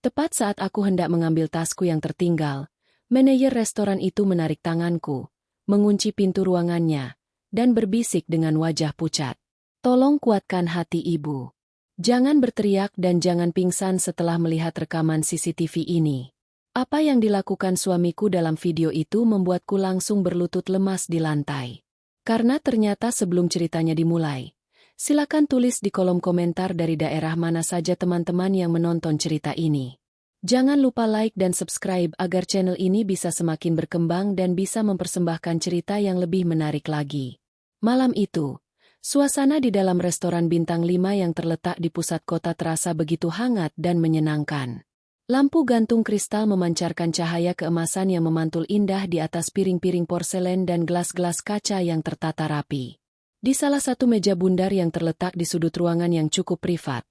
Tepat saat aku hendak mengambil tasku yang tertinggal, manajer restoran itu menarik tanganku, mengunci pintu ruangannya, dan berbisik dengan wajah pucat. Tolong kuatkan hati ibu. Jangan berteriak dan jangan pingsan setelah melihat rekaman CCTV ini. Apa yang dilakukan suamiku dalam video itu membuatku langsung berlutut lemas di lantai. Karena ternyata sebelum ceritanya dimulai, silakan tulis di kolom komentar dari daerah mana saja teman-teman yang menonton cerita ini. Jangan lupa like dan subscribe agar channel ini bisa semakin berkembang dan bisa mempersembahkan cerita yang lebih menarik lagi. Malam itu, suasana di dalam restoran bintang 5 yang terletak di pusat kota terasa begitu hangat dan menyenangkan. Lampu gantung kristal memancarkan cahaya keemasan yang memantul indah di atas piring-piring porselen dan gelas-gelas kaca yang tertata rapi. Di salah satu meja bundar yang terletak di sudut ruangan yang cukup privat,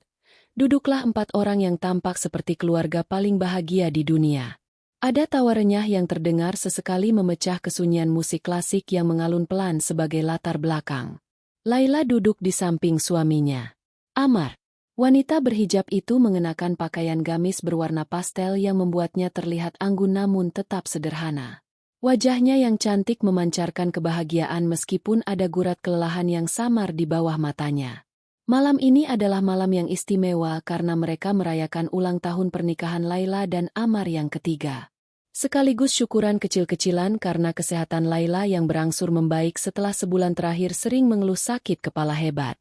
duduklah 4 orang yang tampak seperti keluarga paling bahagia di dunia. Ada tawa renyah yang terdengar sesekali memecah kesunyian musik klasik yang mengalun pelan sebagai latar belakang. Laila duduk di samping suaminya. Amar. Wanita berhijab itu mengenakan pakaian gamis berwarna pastel yang membuatnya terlihat anggun namun tetap sederhana. Wajahnya yang cantik memancarkan kebahagiaan meskipun ada gurat kelelahan yang samar di bawah matanya. Malam ini adalah malam yang istimewa karena mereka merayakan ulang tahun pernikahan Laila dan Amar yang ketiga. Sekaligus syukuran kecil-kecilan karena kesehatan Laila yang berangsur membaik setelah sebulan terakhir sering mengeluh sakit kepala hebat.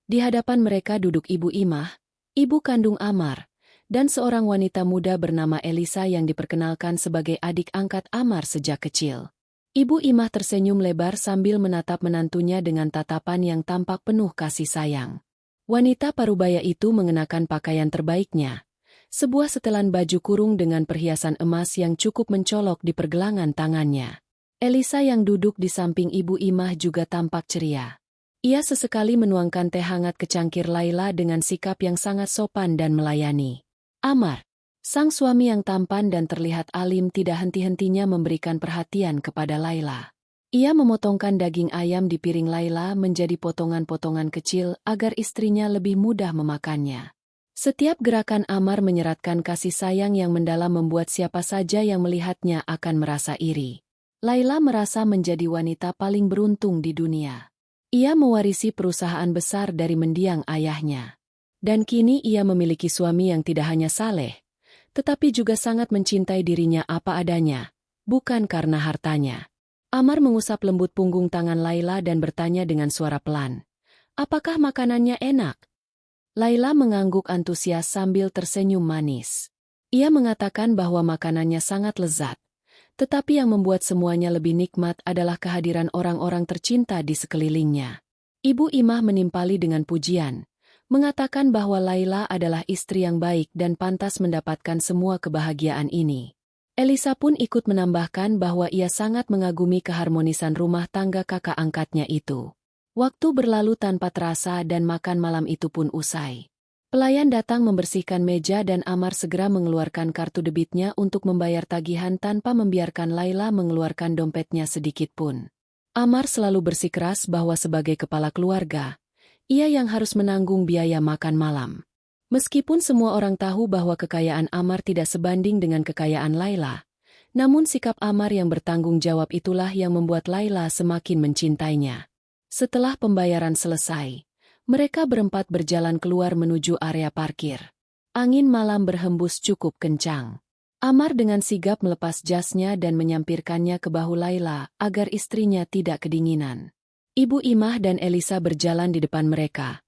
Di hadapan mereka duduk Ibu Imah, ibu kandung Amar, dan seorang wanita muda bernama Elisa yang diperkenalkan sebagai adik angkat Amar sejak kecil. Ibu Imah tersenyum lebar sambil menatap menantunya dengan tatapan yang tampak penuh kasih sayang. Wanita parubaya itu mengenakan pakaian terbaiknya, sebuah setelan baju kurung dengan perhiasan emas yang cukup mencolok di pergelangan tangannya. Elisa yang duduk di samping Ibu Imah juga tampak ceria. Ia sesekali menuangkan teh hangat ke cangkir Laila dengan sikap yang sangat sopan dan melayani. Amar, sang suami yang tampan dan terlihat alim tidak henti-hentinya memberikan perhatian kepada Laila. Ia memotongkan daging ayam di piring Laila menjadi potongan-potongan kecil agar istrinya lebih mudah memakannya. Setiap gerakan Amar menyeratkan kasih sayang yang mendalam membuat siapa saja yang melihatnya akan merasa iri. Laila merasa menjadi wanita paling beruntung di dunia. Ia mewarisi perusahaan besar dari mendiang ayahnya. Dan kini ia memiliki suami yang tidak hanya saleh, tetapi juga sangat mencintai dirinya apa adanya, bukan karena hartanya. Amar mengusap lembut punggung tangan Laila dan bertanya dengan suara pelan, "Apakah makanannya enak?" Laila mengangguk antusias sambil tersenyum manis. Ia mengatakan bahwa makanannya sangat lezat. Tetapi yang membuat semuanya lebih nikmat adalah kehadiran orang-orang tercinta di sekelilingnya. Ibu Imah menimpali dengan pujian, mengatakan bahwa Laila adalah istri yang baik dan pantas mendapatkan semua kebahagiaan ini. Elisa pun ikut menambahkan bahwa ia sangat mengagumi keharmonisan rumah tangga kakak angkatnya itu. Waktu berlalu tanpa terasa dan makan malam itu pun usai. Pelayan datang membersihkan meja dan Amar segera mengeluarkan kartu debitnya untuk membayar tagihan tanpa membiarkan Laila mengeluarkan dompetnya sedikit pun. Amar selalu bersikeras bahwa sebagai kepala keluarga, ia yang harus menanggung biaya makan malam. Meskipun semua orang tahu bahwa kekayaan Amar tidak sebanding dengan kekayaan Laila, namun sikap Amar yang bertanggung jawab itulah yang membuat Laila semakin mencintainya. Setelah pembayaran selesai, mereka berempat berjalan keluar menuju area parkir. Angin malam berhembus cukup kencang. Amar dengan sigap melepas jasnya dan menyampirkannya ke bahu Laila agar istrinya tidak kedinginan. Ibu Imah dan Elisa berjalan di depan mereka,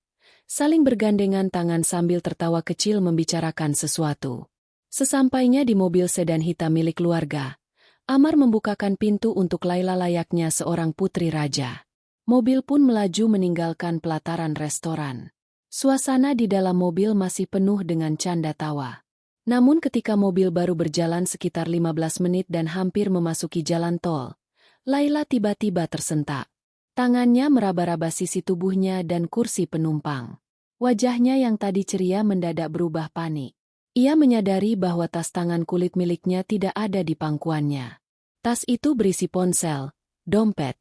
saling bergandengan tangan sambil tertawa kecil membicarakan sesuatu. Sesampainya di mobil sedan hitam milik keluarga, Amar membukakan pintu untuk Laila layaknya seorang putri raja. Mobil pun melaju meninggalkan pelataran restoran. Suasana di dalam mobil masih penuh dengan canda tawa. Namun ketika mobil baru berjalan sekitar 15 menit dan hampir memasuki jalan tol, Laila tiba-tiba tersentak. Tangannya meraba-raba sisi tubuhnya dan kursi penumpang. Wajahnya yang tadi ceria mendadak berubah panik. Ia menyadari bahwa tas tangan kulit miliknya tidak ada di pangkuannya. Tas itu berisi ponsel, dompet,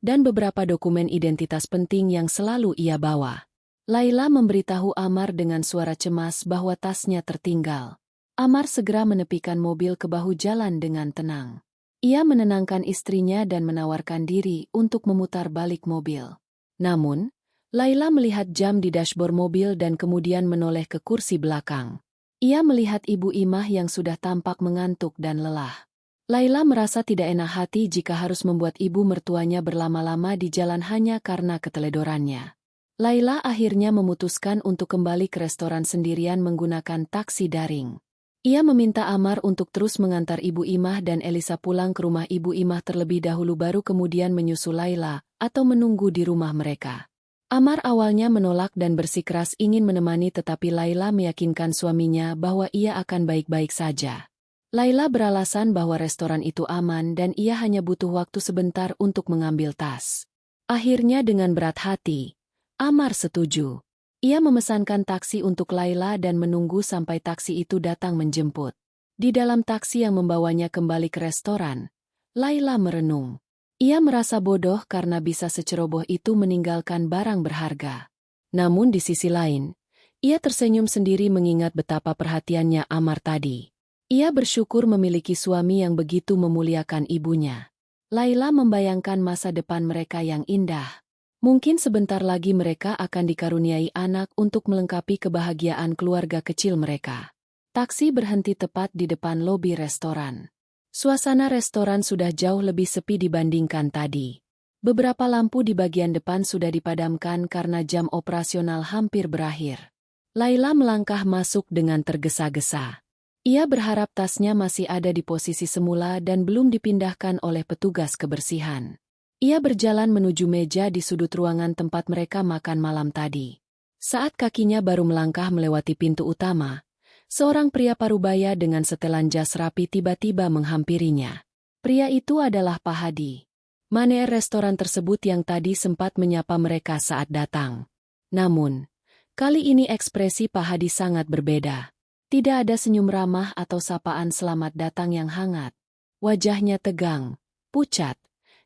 dan beberapa dokumen identitas penting yang selalu ia bawa. Laila memberitahu Amar dengan suara cemas bahwa tasnya tertinggal. Amar segera menepikan mobil ke bahu jalan dengan tenang. Ia menenangkan istrinya dan menawarkan diri untuk memutar balik mobil. Namun, Laila melihat jam di dashboard mobil dan kemudian menoleh ke kursi belakang. Ia melihat Ibu Imah yang sudah tampak mengantuk dan lelah. Laila merasa tidak enak hati jika harus membuat ibu mertuanya berlama-lama di jalan hanya karena keteledorannya. Laila akhirnya memutuskan untuk kembali ke restoran sendirian menggunakan taksi daring. Ia meminta Amar untuk terus mengantar Ibu Imah dan Elisa pulang ke rumah Ibu Imah terlebih dahulu baru kemudian menyusul Laila atau menunggu di rumah mereka. Amar awalnya menolak dan bersikeras ingin menemani tetapi Laila meyakinkan suaminya bahwa ia akan baik-baik saja. Laila beralasan bahwa restoran itu aman dan ia hanya butuh waktu sebentar untuk mengambil tas. Akhirnya dengan berat hati, Amar setuju. Ia memesankan taksi untuk Laila dan menunggu sampai taksi itu datang menjemput. Di dalam taksi yang membawanya kembali ke restoran, Laila merenung. Ia merasa bodoh karena bisa seceroboh itu meninggalkan barang berharga. Namun di sisi lain, ia tersenyum sendiri mengingat betapa perhatiannya Amar tadi. Ia bersyukur memiliki suami yang begitu memuliakan ibunya. Laila membayangkan masa depan mereka yang indah. Mungkin sebentar lagi mereka akan dikaruniai anak untuk melengkapi kebahagiaan keluarga kecil mereka. Taksi berhenti tepat di depan lobi restoran. Suasana restoran sudah jauh lebih sepi dibandingkan tadi. Beberapa lampu di bagian depan sudah dipadamkan karena jam operasional hampir berakhir. Laila melangkah masuk dengan tergesa-gesa. Ia berharap tasnya masih ada di posisi semula dan belum dipindahkan oleh petugas kebersihan. Ia berjalan menuju meja di sudut ruangan tempat mereka makan malam tadi. Saat kakinya baru melangkah melewati pintu utama, seorang pria parubaya dengan setelan jas rapi tiba-tiba menghampirinya. Pria itu adalah Pak Hadi. Manajer restoran tersebut yang tadi sempat menyapa mereka saat datang. Namun, kali ini ekspresi Pak Hadi sangat berbeda. Tidak ada senyum ramah atau sapaan selamat datang yang hangat. Wajahnya tegang, pucat,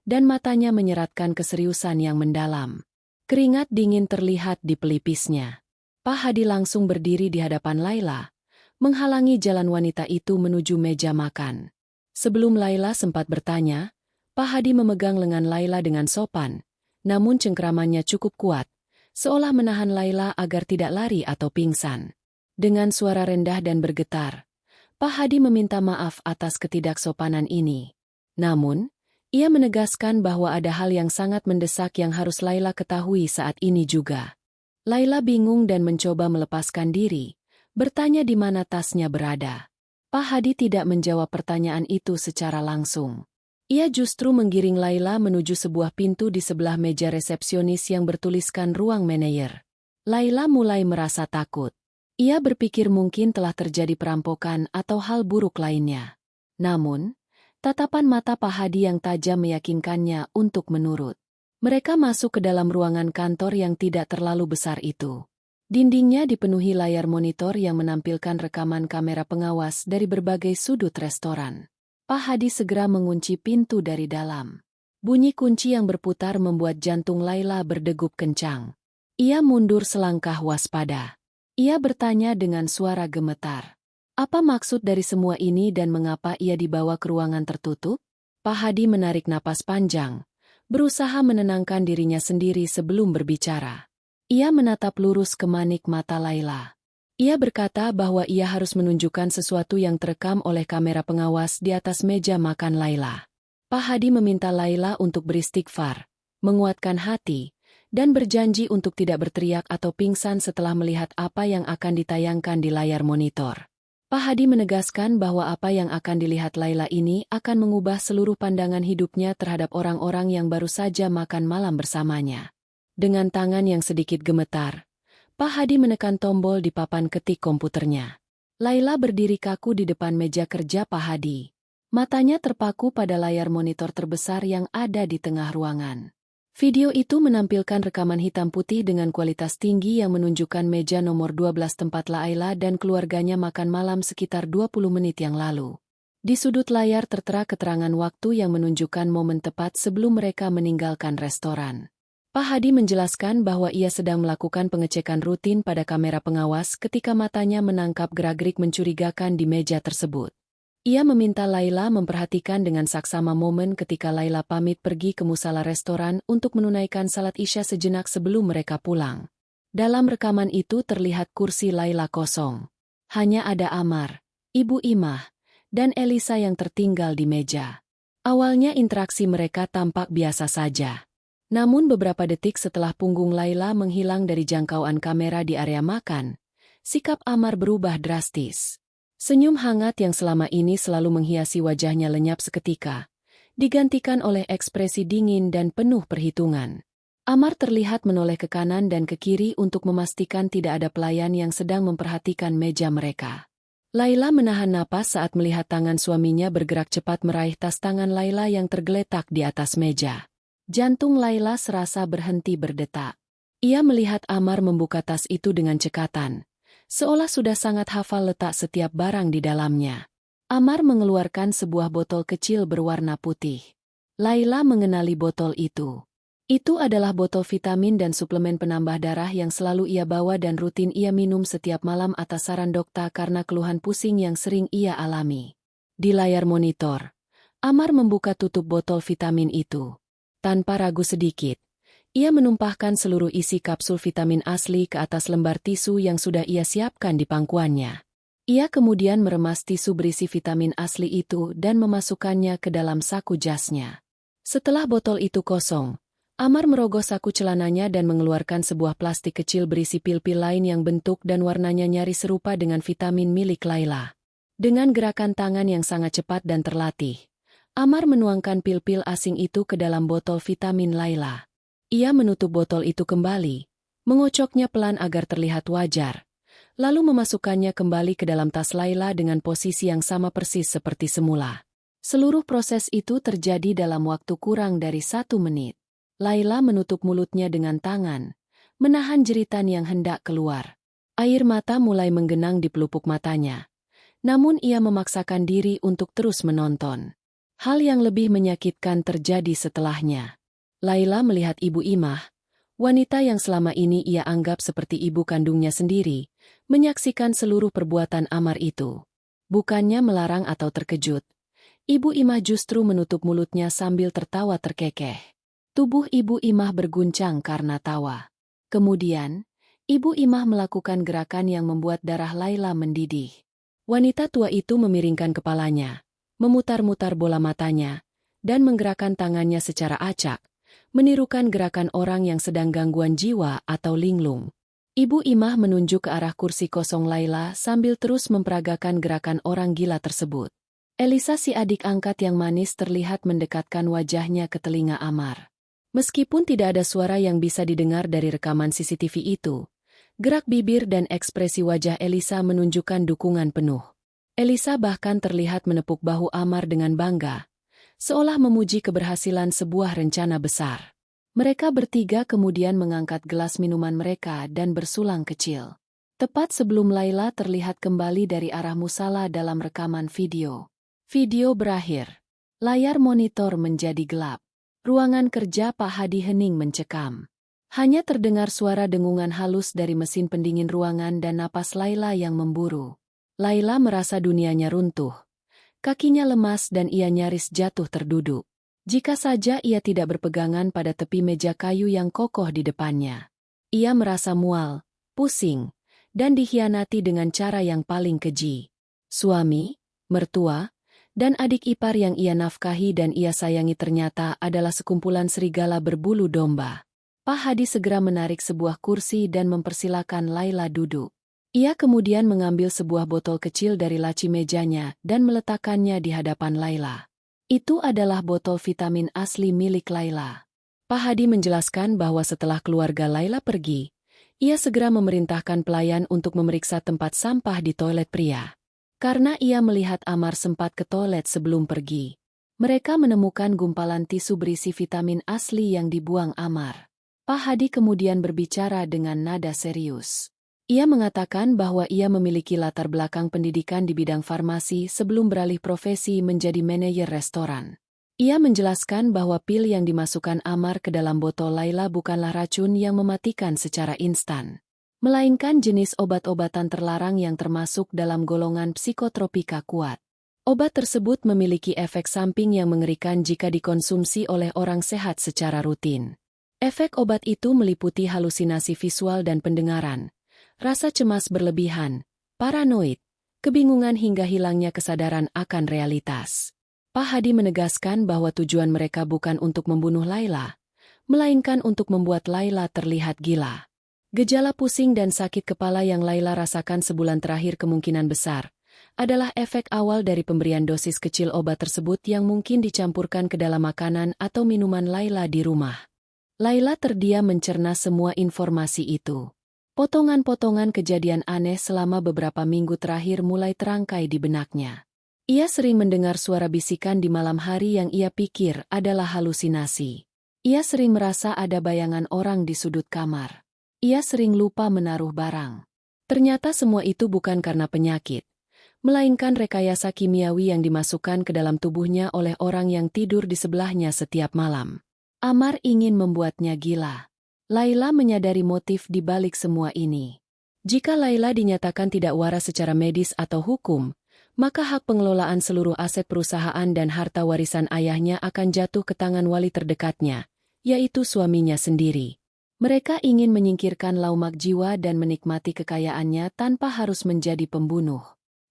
dan matanya menyeratkan keseriusan yang mendalam. Keringat dingin terlihat di pelipisnya. Pak Hadi langsung berdiri di hadapan Laila, menghalangi jalan wanita itu menuju meja makan. Sebelum Laila sempat bertanya, Pak Hadi memegang lengan Laila dengan sopan, namun cengkeramannya cukup kuat, seolah menahan Laila agar tidak lari atau pingsan. Dengan suara rendah dan bergetar, Pak Hadi meminta maaf atas ketidaksopanan ini. Namun, ia menegaskan bahwa ada hal yang sangat mendesak yang harus Laila ketahui saat ini juga. Laila bingung dan mencoba melepaskan diri, bertanya di mana tasnya berada. Pak Hadi tidak menjawab pertanyaan itu secara langsung. Ia justru menggiring Laila menuju sebuah pintu di sebelah meja resepsionis yang bertuliskan ruang manajer. Laila mulai merasa takut. Ia berpikir mungkin telah terjadi perampokan atau hal buruk lainnya. Namun, tatapan mata Pak Hadi yang tajam meyakinkannya untuk menurut. Mereka masuk ke dalam ruangan kantor yang tidak terlalu besar itu. Dindingnya dipenuhi layar monitor yang menampilkan rekaman kamera pengawas dari berbagai sudut restoran. Pak Hadi segera mengunci pintu dari dalam. Bunyi kunci yang berputar membuat jantung Laila berdegup kencang. Ia mundur selangkah waspada. Ia bertanya dengan suara gemetar. Apa maksud dari semua ini dan mengapa ia dibawa ke ruangan tertutup? Pak Hadi menarik napas panjang, berusaha menenangkan dirinya sendiri sebelum berbicara. Ia menatap lurus ke manik mata Laila. Ia berkata bahwa ia harus menunjukkan sesuatu yang terekam oleh kamera pengawas di atas meja makan Laila. Pak Hadi meminta Laila untuk beristighfar, menguatkan hati, dan berjanji untuk tidak berteriak atau pingsan setelah melihat apa yang akan ditayangkan di layar monitor. Pak Hadi menegaskan bahwa apa yang akan dilihat Laila ini akan mengubah seluruh pandangan hidupnya terhadap orang-orang yang baru saja makan malam bersamanya. Dengan tangan yang sedikit gemetar, Pak Hadi menekan tombol di papan ketik komputernya. Laila berdiri kaku di depan meja kerja Pak Hadi. Matanya terpaku pada layar monitor terbesar yang ada di tengah ruangan. Video itu menampilkan rekaman hitam putih dengan kualitas tinggi yang menunjukkan meja nomor 12 tempat Laila dan keluarganya makan malam sekitar 20 menit yang lalu. Di sudut layar tertera keterangan waktu yang menunjukkan momen tepat sebelum mereka meninggalkan restoran. Pak Hadi menjelaskan bahwa ia sedang melakukan pengecekan rutin pada kamera pengawas ketika matanya menangkap gerak-gerik mencurigakan di meja tersebut. Ia meminta Laila memperhatikan dengan saksama momen ketika Laila pamit pergi ke musala restoran untuk menunaikan salat Isya sejenak sebelum mereka pulang. Dalam rekaman itu terlihat kursi Laila kosong. Hanya ada Amar, Ibu Imah, dan Elisa yang tertinggal di meja. Awalnya interaksi mereka tampak biasa saja. Namun beberapa detik setelah punggung Laila menghilang dari jangkauan kamera di area makan, sikap Amar berubah drastis. Senyum hangat yang selama ini selalu menghiasi wajahnya lenyap seketika, digantikan oleh ekspresi dingin dan penuh perhitungan. Amar terlihat menoleh ke kanan dan ke kiri untuk memastikan tidak ada pelayan yang sedang memperhatikan meja mereka. Laila menahan napas saat melihat tangan suaminya bergerak cepat meraih tas tangan Laila yang tergeletak di atas meja. Jantung Laila serasa berhenti berdetak. Ia melihat Amar membuka tas itu dengan cekatan, seolah sudah sangat hafal letak setiap barang di dalamnya. Amar mengeluarkan sebuah botol kecil berwarna putih. Laila mengenali botol itu. Itu adalah botol vitamin dan suplemen penambah darah yang selalu ia bawa dan rutin ia minum setiap malam atas saran dokter karena keluhan pusing yang sering ia alami. Di layar monitor, Amar membuka tutup botol vitamin itu. Tanpa ragu sedikit, ia menumpahkan seluruh isi kapsul vitamin asli ke atas lembar tisu yang sudah ia siapkan di pangkuannya. Ia kemudian meremas tisu berisi vitamin asli itu dan memasukkannya ke dalam saku jasnya. Setelah botol itu kosong, Amar merogoh saku celananya dan mengeluarkan sebuah plastik kecil berisi pil-pil lain yang bentuk dan warnanya nyaris serupa dengan vitamin milik Laila. Dengan gerakan tangan yang sangat cepat dan terlatih, Amar menuangkan pil-pil asing itu ke dalam botol vitamin Laila. Ia menutup botol itu kembali, mengocoknya pelan agar terlihat wajar, lalu memasukkannya kembali ke dalam tas Laila dengan posisi yang sama persis seperti semula. Seluruh proses itu terjadi dalam waktu kurang dari 1 menit. Laila menutup mulutnya dengan tangan, menahan jeritan yang hendak keluar. Air mata mulai menggenang di pelupuk matanya. Namun ia memaksakan diri untuk terus menonton. Hal yang lebih menyakitkan terjadi setelahnya. Laila melihat Ibu Imah, wanita yang selama ini ia anggap seperti ibu kandungnya sendiri, menyaksikan seluruh perbuatan Amar itu. Bukannya melarang atau terkejut, Ibu Imah justru menutup mulutnya sambil tertawa terkekeh. Tubuh Ibu Imah berguncang karena tawa. Kemudian, Ibu Imah melakukan gerakan yang membuat darah Laila mendidih. Wanita tua itu memiringkan kepalanya, memutar-mutar bola matanya, dan menggerakkan tangannya secara acak, menirukan gerakan orang yang sedang gangguan jiwa atau linglung. Ibu Imah menunjuk ke arah kursi kosong Laila sambil terus memperagakan gerakan orang gila tersebut. Elisa, si adik angkat yang manis, terlihat mendekatkan wajahnya ke telinga Amar. Meskipun tidak ada suara yang bisa didengar dari rekaman CCTV itu, gerak bibir dan ekspresi wajah Elisa menunjukkan dukungan penuh. Elisa bahkan terlihat menepuk bahu Amar dengan bangga, seolah memuji keberhasilan sebuah rencana besar. Mereka bertiga kemudian mengangkat gelas minuman mereka dan bersulang kecil. Tepat sebelum Laila terlihat kembali dari arah musala dalam rekaman video. Video berakhir. Layar monitor menjadi gelap. Ruangan kerja Pak Hadi hening mencekam. Hanya terdengar suara dengungan halus dari mesin pendingin ruangan dan napas Laila yang memburu. Laila merasa dunianya runtuh. Kakinya lemas dan ia nyaris jatuh terduduk. Jika saja ia tidak berpegangan pada tepi meja kayu yang kokoh di depannya. Ia merasa mual, pusing, dan dikhianati dengan cara yang paling keji. Suami, mertua, dan adik ipar yang ia nafkahi dan ia sayangi ternyata adalah sekumpulan serigala berbulu domba. Pak Hadi segera menarik sebuah kursi dan mempersilakan Laila duduk. Ia kemudian mengambil sebuah botol kecil dari laci mejanya dan meletakkannya di hadapan Laila. Itu adalah botol vitamin asli milik Laila. Pak Hadi menjelaskan bahwa setelah keluarga Laila pergi, ia segera memerintahkan pelayan untuk memeriksa tempat sampah di toilet pria. Karena ia melihat Amar sempat ke toilet sebelum pergi. Mereka menemukan gumpalan tisu berisi vitamin asli yang dibuang Amar. Pak Hadi kemudian berbicara dengan nada serius. Ia mengatakan bahwa ia memiliki latar belakang pendidikan di bidang farmasi sebelum beralih profesi menjadi manajer restoran. Ia menjelaskan bahwa pil yang dimasukkan Amar ke dalam botol Laila bukanlah racun yang mematikan secara instan, melainkan jenis obat-obatan terlarang yang termasuk dalam golongan psikotropika kuat. Obat tersebut memiliki efek samping yang mengerikan jika dikonsumsi oleh orang sehat secara rutin. Efek obat itu meliputi halusinasi visual dan pendengaran, rasa cemas berlebihan, paranoid, kebingungan hingga hilangnya kesadaran akan realitas. Pak Hadi menegaskan bahwa tujuan mereka bukan untuk membunuh Laila, melainkan untuk membuat Laila terlihat gila. Gejala pusing dan sakit kepala yang Laila rasakan sebulan terakhir kemungkinan besar adalah efek awal dari pemberian dosis kecil obat tersebut yang mungkin dicampurkan ke dalam makanan atau minuman Laila di rumah. Laila terdiam mencerna semua informasi itu. Potongan-potongan kejadian aneh selama beberapa minggu terakhir mulai terangkai di benaknya. Ia sering mendengar suara bisikan di malam hari yang ia pikir adalah halusinasi. Ia sering merasa ada bayangan orang di sudut kamar. Ia sering lupa menaruh barang. Ternyata semua itu bukan karena penyakit, melainkan rekayasa kimiawi yang dimasukkan ke dalam tubuhnya oleh orang yang tidur di sebelahnya setiap malam. Amar ingin membuatnya gila. Laila menyadari motif di balik semua ini. Jika Laila dinyatakan tidak waras secara medis atau hukum, maka hak pengelolaan seluruh aset perusahaan dan harta warisan ayahnya akan jatuh ke tangan wali terdekatnya, yaitu suaminya sendiri. Mereka ingin menyingkirkan laumak jiwa dan menikmati kekayaannya tanpa harus menjadi pembunuh.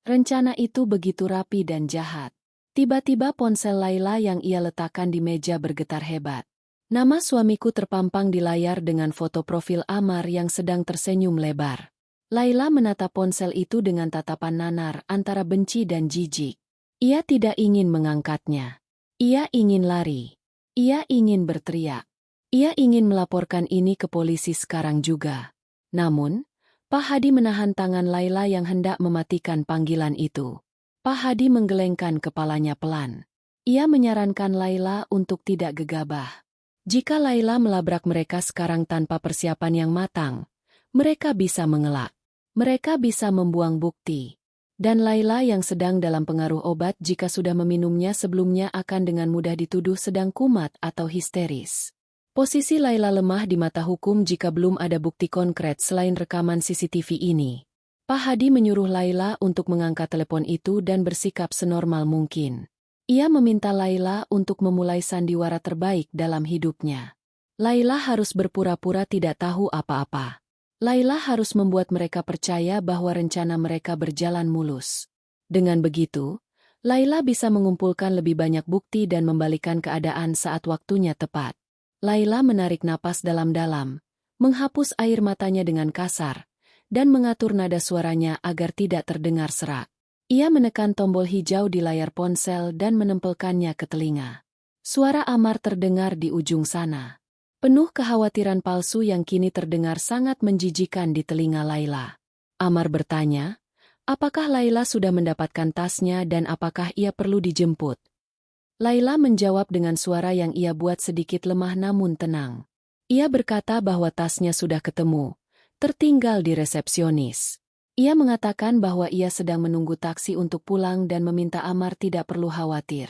Rencana itu begitu rapi dan jahat. Tiba-tiba ponsel Laila yang ia letakkan di meja bergetar hebat. Nama suamiku terpampang di layar dengan foto profil Amar yang sedang tersenyum lebar. Laila menatap ponsel itu dengan tatapan nanar antara benci dan jijik. Ia tidak ingin mengangkatnya. Ia ingin lari. Ia ingin berteriak. Ia ingin melaporkan ini ke polisi sekarang juga. Namun, Pak Hadi menahan tangan Laila yang hendak mematikan panggilan itu. Pak Hadi menggelengkan kepalanya pelan. Ia menyarankan Laila untuk tidak gegabah. Jika Laila melabrak mereka sekarang tanpa persiapan yang matang, mereka bisa mengelak. Mereka bisa membuang bukti. Dan Laila yang sedang dalam pengaruh obat jika sudah meminumnya sebelumnya akan dengan mudah dituduh sedang kumat atau histeris. Posisi Laila lemah di mata hukum jika belum ada bukti konkret selain rekaman CCTV ini. Pak Hadi menyuruh Laila untuk mengangkat telepon itu dan bersikap senormal mungkin. Ia meminta Laila untuk memulai sandiwara terbaik dalam hidupnya. Laila harus berpura-pura tidak tahu apa-apa. Laila harus membuat mereka percaya bahwa rencana mereka berjalan mulus. Dengan begitu, Laila bisa mengumpulkan lebih banyak bukti dan membalikan keadaan saat waktunya tepat. Laila menarik napas dalam-dalam, menghapus air matanya dengan kasar, dan mengatur nada suaranya agar tidak terdengar serak. Ia menekan tombol hijau di layar ponsel dan menempelkannya ke telinga. Suara Amar terdengar di ujung sana. Penuh kekhawatiran palsu yang kini terdengar sangat menjijikan di telinga Laila. Amar bertanya, apakah Laila sudah mendapatkan tasnya dan apakah ia perlu dijemput? Laila menjawab dengan suara yang ia buat sedikit lemah namun tenang. Ia berkata bahwa tasnya sudah ketemu, tertinggal di resepsionis. Ia mengatakan bahwa ia sedang menunggu taksi untuk pulang dan meminta Amar tidak perlu khawatir.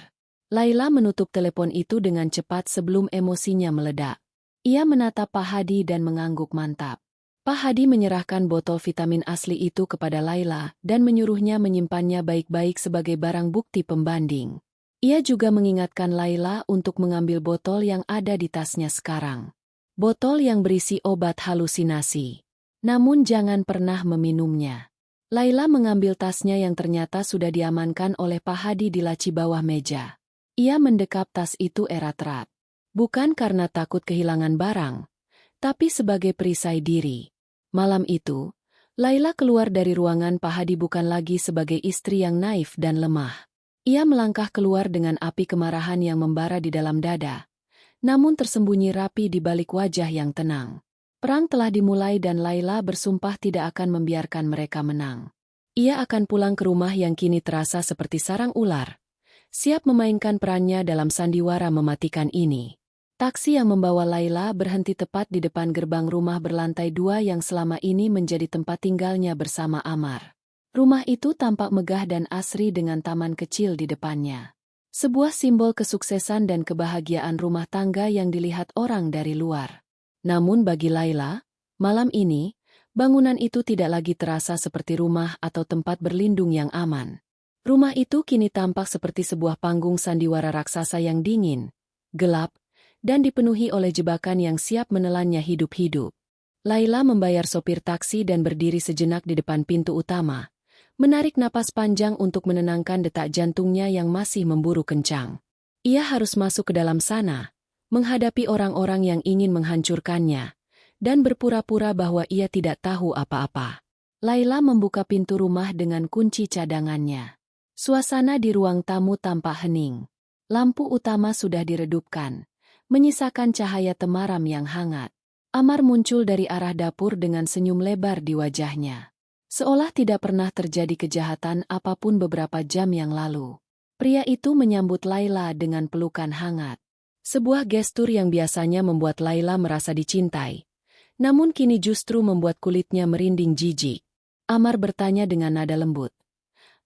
Laila menutup telepon itu dengan cepat sebelum emosinya meledak. Ia menatap Pak Hadi dan mengangguk mantap. Pak Hadi menyerahkan botol vitamin asli itu kepada Laila dan menyuruhnya menyimpannya baik-baik sebagai barang bukti pembanding. Ia juga mengingatkan Laila untuk mengambil botol yang ada di tasnya sekarang. Botol yang berisi obat halusinasi. Namun jangan pernah meminumnya. Laila mengambil tasnya yang ternyata sudah diamankan oleh Pak Hadi di laci bawah meja. Ia mendekap tas itu erat-erat. Bukan karena takut kehilangan barang, tapi sebagai perisai diri. Malam itu, Laila keluar dari ruangan Pak Hadi bukan lagi sebagai istri yang naif dan lemah. Ia melangkah keluar dengan api kemarahan yang membara di dalam dada, namun tersembunyi rapi di balik wajah yang tenang. Perang telah dimulai dan Laila bersumpah tidak akan membiarkan mereka menang. Ia akan pulang ke rumah yang kini terasa seperti sarang ular, siap memainkan perannya dalam sandiwara mematikan ini. Taksi yang membawa Laila berhenti tepat di depan gerbang rumah berlantai 2 yang selama ini menjadi tempat tinggalnya bersama Amar. Rumah itu tampak megah dan asri dengan taman kecil di depannya. Sebuah simbol kesuksesan dan kebahagiaan rumah tangga yang dilihat orang dari luar. Namun bagi Laila, malam ini, bangunan itu tidak lagi terasa seperti rumah atau tempat berlindung yang aman. Rumah itu kini tampak seperti sebuah panggung sandiwara raksasa yang dingin, gelap, dan dipenuhi oleh jebakan yang siap menelannya hidup-hidup. Laila membayar sopir taksi dan berdiri sejenak di depan pintu utama, menarik napas panjang untuk menenangkan detak jantungnya yang masih memburu kencang. Ia harus masuk ke dalam sana, menghadapi orang-orang yang ingin menghancurkannya, dan berpura-pura bahwa ia tidak tahu apa-apa. Laila membuka pintu rumah dengan kunci cadangannya. Suasana di ruang tamu tampak hening. Lampu utama sudah diredupkan, menyisakan cahaya temaram yang hangat. Amar muncul dari arah dapur dengan senyum lebar di wajahnya. Seolah tidak pernah terjadi kejahatan apapun beberapa jam yang lalu. Pria itu menyambut Laila dengan pelukan hangat. Sebuah gestur yang biasanya membuat Laila merasa dicintai, namun kini justru membuat kulitnya merinding jijik. Amar bertanya dengan nada lembut.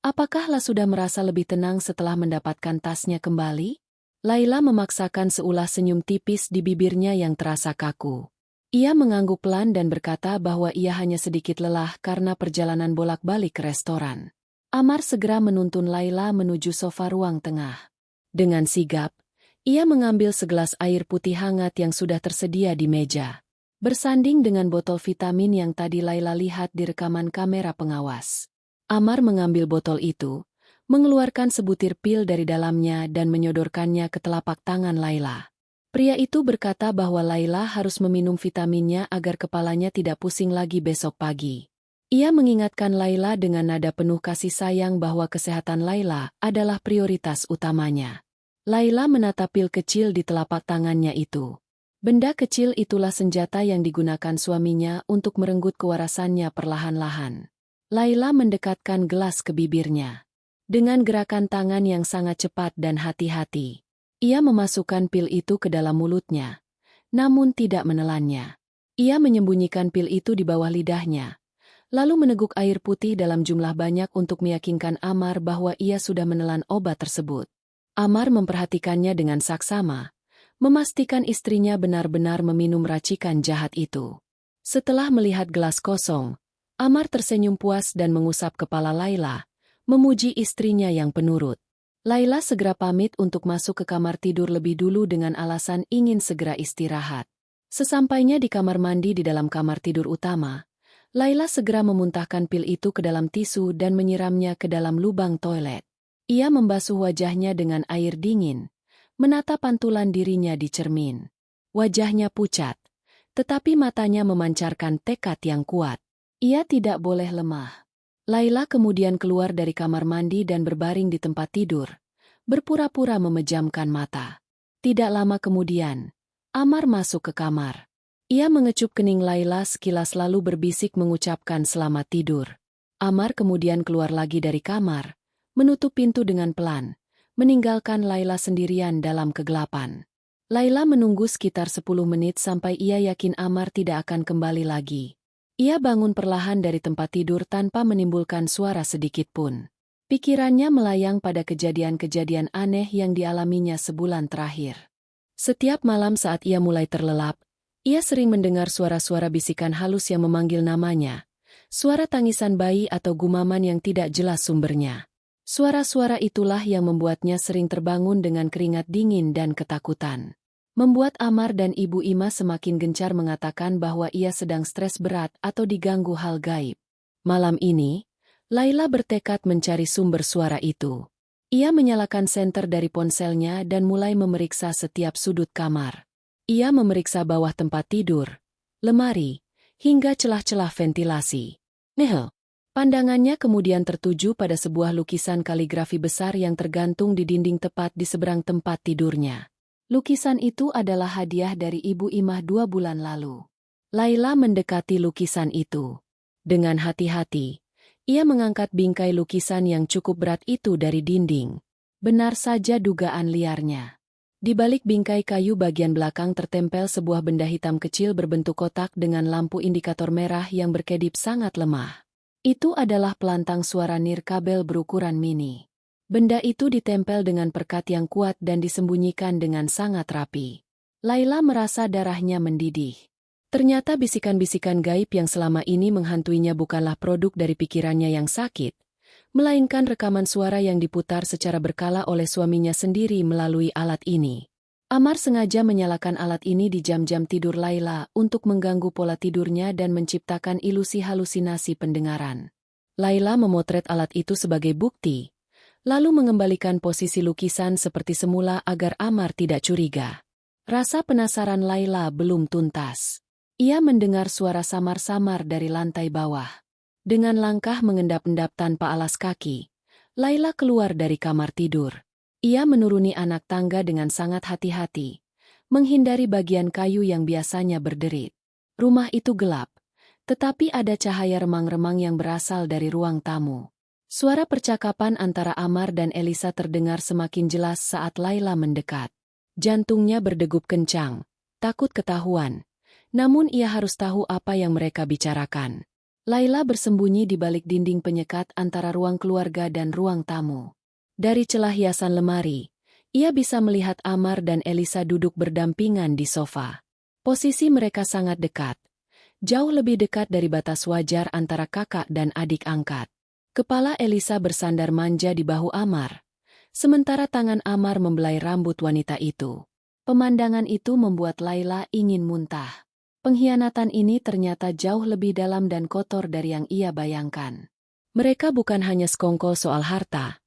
Apakah La sudah merasa lebih tenang setelah mendapatkan tasnya kembali? Laila memaksakan seulah senyum tipis di bibirnya yang terasa kaku. Ia mengangguk pelan dan berkata bahwa ia hanya sedikit lelah karena perjalanan bolak-balik ke restoran. Amar segera menuntun Laila menuju sofa ruang tengah. Dengan sigap, ia mengambil segelas air putih hangat yang sudah tersedia di meja. Bersanding dengan botol vitamin yang tadi Laila lihat di rekaman kamera pengawas. Amar mengambil botol itu, mengeluarkan sebutir pil dari dalamnya dan menyodorkannya ke telapak tangan Laila. Pria itu berkata bahwa Laila harus meminum vitaminnya agar kepalanya tidak pusing lagi besok pagi. Ia mengingatkan Laila dengan nada penuh kasih sayang bahwa kesehatan Laila adalah prioritas utamanya. Laila menatap pil kecil di telapak tangannya itu. Benda kecil itulah senjata yang digunakan suaminya untuk merenggut kewarasannya perlahan-lahan. Laila mendekatkan gelas ke bibirnya. Dengan gerakan tangan yang sangat cepat dan hati-hati, ia memasukkan pil itu ke dalam mulutnya, namun tidak menelannya. Ia menyembunyikan pil itu di bawah lidahnya, lalu meneguk air putih dalam jumlah banyak untuk meyakinkan Amar bahwa ia sudah menelan obat tersebut. Amar memperhatikannya dengan saksama, memastikan istrinya benar-benar meminum racikan jahat itu. Setelah melihat gelas kosong, Amar tersenyum puas dan mengusap kepala Laila, memuji istrinya yang penurut. Laila segera pamit untuk masuk ke kamar tidur lebih dulu dengan alasan ingin segera istirahat. Sesampainya di kamar mandi di dalam kamar tidur utama, Laila segera memuntahkan pil itu ke dalam tisu dan menyiramnya ke dalam lubang toilet. Ia membasuh wajahnya dengan air dingin, menatap pantulan dirinya di cermin. Wajahnya pucat, tetapi matanya memancarkan tekad yang kuat. Ia tidak boleh lemah. Laila kemudian keluar dari kamar mandi dan berbaring di tempat tidur, berpura-pura memejamkan mata. Tidak lama kemudian, Amar masuk ke kamar. Ia mengecup kening Laila sekilas lalu berbisik mengucapkan selamat tidur. Amar kemudian keluar lagi dari kamar, menutup pintu dengan pelan, meninggalkan Laila sendirian dalam kegelapan. Laila menunggu sekitar 10 menit sampai ia yakin Amar tidak akan kembali lagi. Ia bangun perlahan dari tempat tidur tanpa menimbulkan suara sedikit pun. Pikirannya melayang pada kejadian-kejadian aneh yang dialaminya sebulan terakhir. Setiap malam saat ia mulai terlelap, ia sering mendengar suara-suara bisikan halus yang memanggil namanya, suara tangisan bayi atau gumaman yang tidak jelas sumbernya. Suara-suara itulah yang membuatnya sering terbangun dengan keringat dingin dan ketakutan. Membuat Amar dan Ibu Ima semakin gencar mengatakan bahwa ia sedang stres berat atau diganggu hal gaib. Malam ini, Laila bertekad mencari sumber suara itu. Ia menyalakan senter dari ponselnya dan mulai memeriksa setiap sudut kamar. Ia memeriksa bawah tempat tidur, lemari, hingga celah-celah ventilasi. Pandangannya kemudian tertuju pada sebuah lukisan kaligrafi besar yang tergantung di dinding tepat di seberang tempat tidurnya. Lukisan itu adalah hadiah dari Ibu Imah 2 bulan lalu. Laila mendekati lukisan itu. Dengan hati-hati, ia mengangkat bingkai lukisan yang cukup berat itu dari dinding. Benar saja dugaan liarnya. Di balik bingkai kayu bagian belakang tertempel sebuah benda hitam kecil berbentuk kotak dengan lampu indikator merah yang berkedip sangat lemah. Itu adalah pelantang suara nirkabel berukuran mini. Benda itu ditempel dengan perekat yang kuat dan disembunyikan dengan sangat rapi. Laila merasa darahnya mendidih. Ternyata bisikan-bisikan gaib yang selama ini menghantuinya bukanlah produk dari pikirannya yang sakit, melainkan rekaman suara yang diputar secara berkala oleh suaminya sendiri melalui alat ini. Amar sengaja menyalakan alat ini di jam-jam tidur Laila untuk mengganggu pola tidurnya dan menciptakan ilusi halusinasi pendengaran. Laila memotret alat itu sebagai bukti, lalu mengembalikan posisi lukisan seperti semula agar Amar tidak curiga. Rasa penasaran Laila belum tuntas. Ia mendengar suara samar-samar dari lantai bawah. Dengan langkah mengendap-endap tanpa alas kaki, Laila keluar dari kamar tidur. Ia menuruni anak tangga dengan sangat hati-hati, menghindari bagian kayu yang biasanya berderit. Rumah itu gelap, tetapi ada cahaya remang-remang yang berasal dari ruang tamu. Suara percakapan antara Amar dan Elisa terdengar semakin jelas saat Laila mendekat. Jantungnya berdegup kencang, takut ketahuan. Namun ia harus tahu apa yang mereka bicarakan. Laila bersembunyi di balik dinding penyekat antara ruang keluarga dan ruang tamu. Dari celah hiasan lemari, ia bisa melihat Amar dan Elisa duduk berdampingan di sofa. Posisi mereka sangat dekat, jauh lebih dekat dari batas wajar antara kakak dan adik angkat. Kepala Elisa bersandar manja di bahu Amar, sementara tangan Amar membelai rambut wanita itu. Pemandangan itu membuat Laila ingin muntah. Pengkhianatan ini ternyata jauh lebih dalam dan kotor dari yang ia bayangkan. Mereka bukan hanya sekongkol soal harta,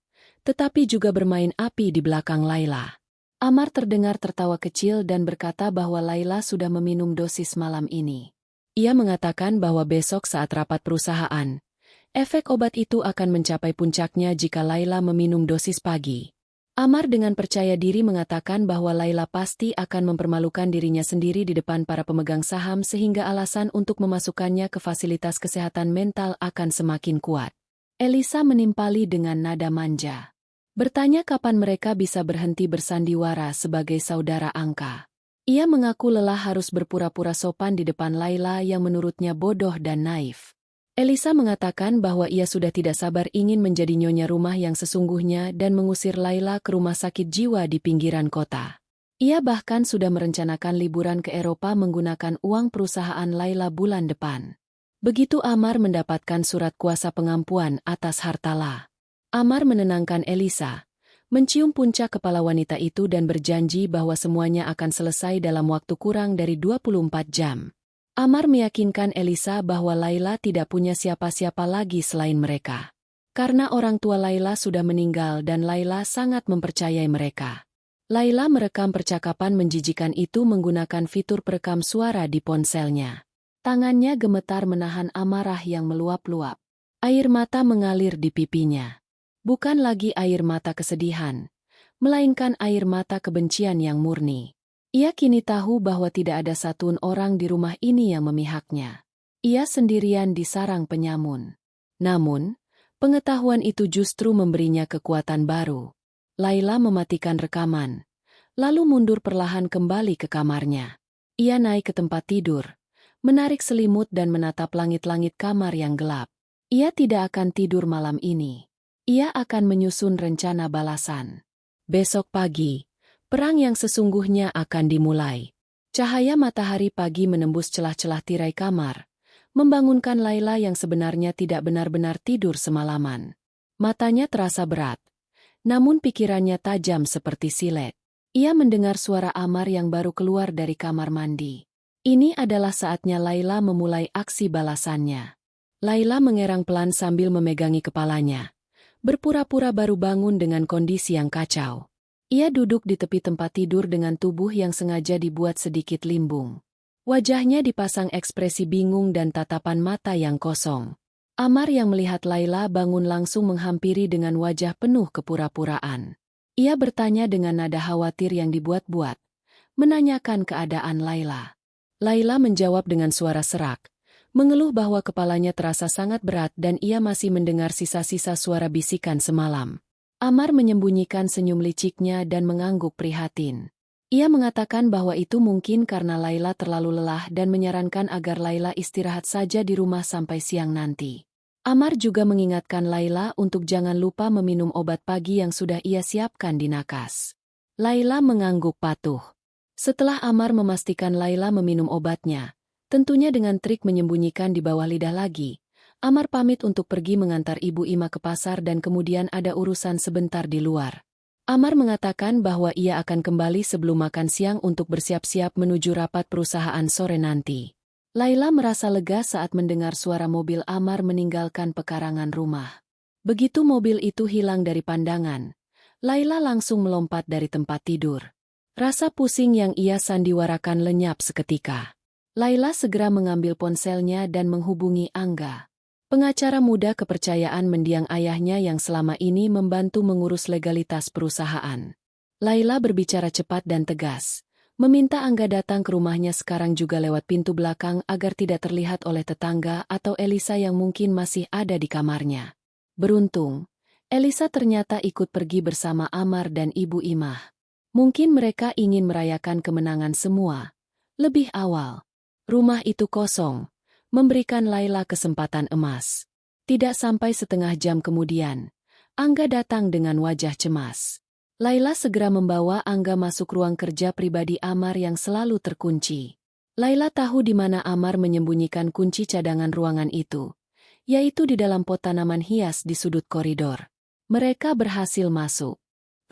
tetapi juga bermain api di belakang Laila. Amar terdengar tertawa kecil dan berkata bahwa Laila sudah meminum dosis malam ini. Ia mengatakan bahwa besok saat rapat perusahaan, efek obat itu akan mencapai puncaknya jika Laila meminum dosis pagi. Amar dengan percaya diri mengatakan bahwa Laila pasti akan mempermalukan dirinya sendiri di depan para pemegang saham sehingga alasan untuk memasukkannya ke fasilitas kesehatan mental akan semakin kuat. Elisa menimpali dengan nada manja. Bertanya kapan mereka bisa berhenti bersandiwara sebagai saudara angka. Ia mengaku lelah harus berpura-pura sopan di depan Laila yang menurutnya bodoh dan naif. Elisa mengatakan bahwa ia sudah tidak sabar ingin menjadi nyonya rumah yang sesungguhnya dan mengusir Laila ke rumah sakit jiwa di pinggiran kota. Ia bahkan sudah merencanakan liburan ke Eropa menggunakan uang perusahaan Laila bulan depan. Begitu Amar mendapatkan surat kuasa pengampuan atas hartala. Amar menenangkan Elisa, mencium puncak kepala wanita itu dan berjanji bahwa semuanya akan selesai dalam waktu kurang dari 24 jam. Amar meyakinkan Elisa bahwa Laila tidak punya siapa-siapa lagi selain mereka. Karena orang tua Laila sudah meninggal dan Laila sangat mempercayai mereka. Laila merekam percakapan menjijikan itu menggunakan fitur perekam suara di ponselnya. Tangannya gemetar menahan amarah yang meluap-luap. Air mata mengalir di pipinya. Bukan lagi air mata kesedihan, melainkan air mata kebencian yang murni. Ia kini tahu bahwa tidak ada satupun orang di rumah ini yang memihaknya. Ia sendirian di sarang penyamun. Namun, pengetahuan itu justru memberinya kekuatan baru. Laila mematikan rekaman, lalu mundur perlahan kembali ke kamarnya. Ia naik ke tempat tidur, menarik selimut dan menatap langit-langit kamar yang gelap. Ia tidak akan tidur malam ini. Ia akan menyusun rencana balasan. Besok pagi, perang yang sesungguhnya akan dimulai. Cahaya matahari pagi menembus celah-celah tirai kamar, membangunkan Laila yang sebenarnya tidak benar-benar tidur semalaman. Matanya terasa berat, namun pikirannya tajam seperti silet. Ia mendengar suara Amar yang baru keluar dari kamar mandi. Ini adalah saatnya Laila memulai aksi balasannya. Laila mengerang pelan sambil memegangi kepalanya. Berpura-pura baru bangun dengan kondisi yang kacau. Ia duduk di tepi tempat tidur dengan tubuh yang sengaja dibuat sedikit limbung. Wajahnya dipasang ekspresi bingung dan tatapan mata yang kosong. Amar yang melihat Laila bangun langsung menghampiri dengan wajah penuh kepura-puraan. Ia bertanya dengan nada khawatir yang dibuat-buat, menanyakan keadaan Laila. Laila menjawab dengan suara serak, mengeluh bahwa kepalanya terasa sangat berat dan ia masih mendengar sisa-sisa suara bisikan semalam. Amar menyembunyikan senyum liciknya dan mengangguk prihatin. Ia mengatakan bahwa itu mungkin karena Laila terlalu lelah dan menyarankan agar Laila istirahat saja di rumah sampai siang nanti. Amar juga mengingatkan Laila untuk jangan lupa meminum obat pagi yang sudah ia siapkan di nakas. Laila mengangguk patuh. Setelah Amar memastikan Laila meminum obatnya, tentunya dengan trik menyembunyikan di bawah lidah lagi, Amar pamit untuk pergi mengantar Ibu Ima ke pasar dan kemudian ada urusan sebentar di luar. Amar mengatakan bahwa ia akan kembali sebelum makan siang untuk bersiap-siap menuju rapat perusahaan sore nanti. Laila merasa lega saat mendengar suara mobil Amar meninggalkan pekarangan rumah. Begitu mobil itu hilang dari pandangan, Laila langsung melompat dari tempat tidur. Rasa pusing yang ia sandiwarakan lenyap seketika. Laila segera mengambil ponselnya dan menghubungi Angga, pengacara muda kepercayaan mendiang ayahnya yang selama ini membantu mengurus legalitas perusahaan. Laila berbicara cepat dan tegas, meminta Angga datang ke rumahnya sekarang juga lewat pintu belakang agar tidak terlihat oleh tetangga atau Elisa yang mungkin masih ada di kamarnya. Beruntung, Elisa ternyata ikut pergi bersama Amar dan Ibu Imah. Mungkin mereka ingin merayakan kemenangan semua. Lebih awal, rumah itu kosong, memberikan Laila kesempatan emas. Tidak sampai setengah jam kemudian, Angga datang dengan wajah cemas. Laila segera membawa Angga masuk ruang kerja pribadi Amar yang selalu terkunci. Laila tahu di mana Amar menyembunyikan kunci cadangan ruangan itu, yaitu di dalam pot tanaman hias di sudut koridor. Mereka berhasil masuk.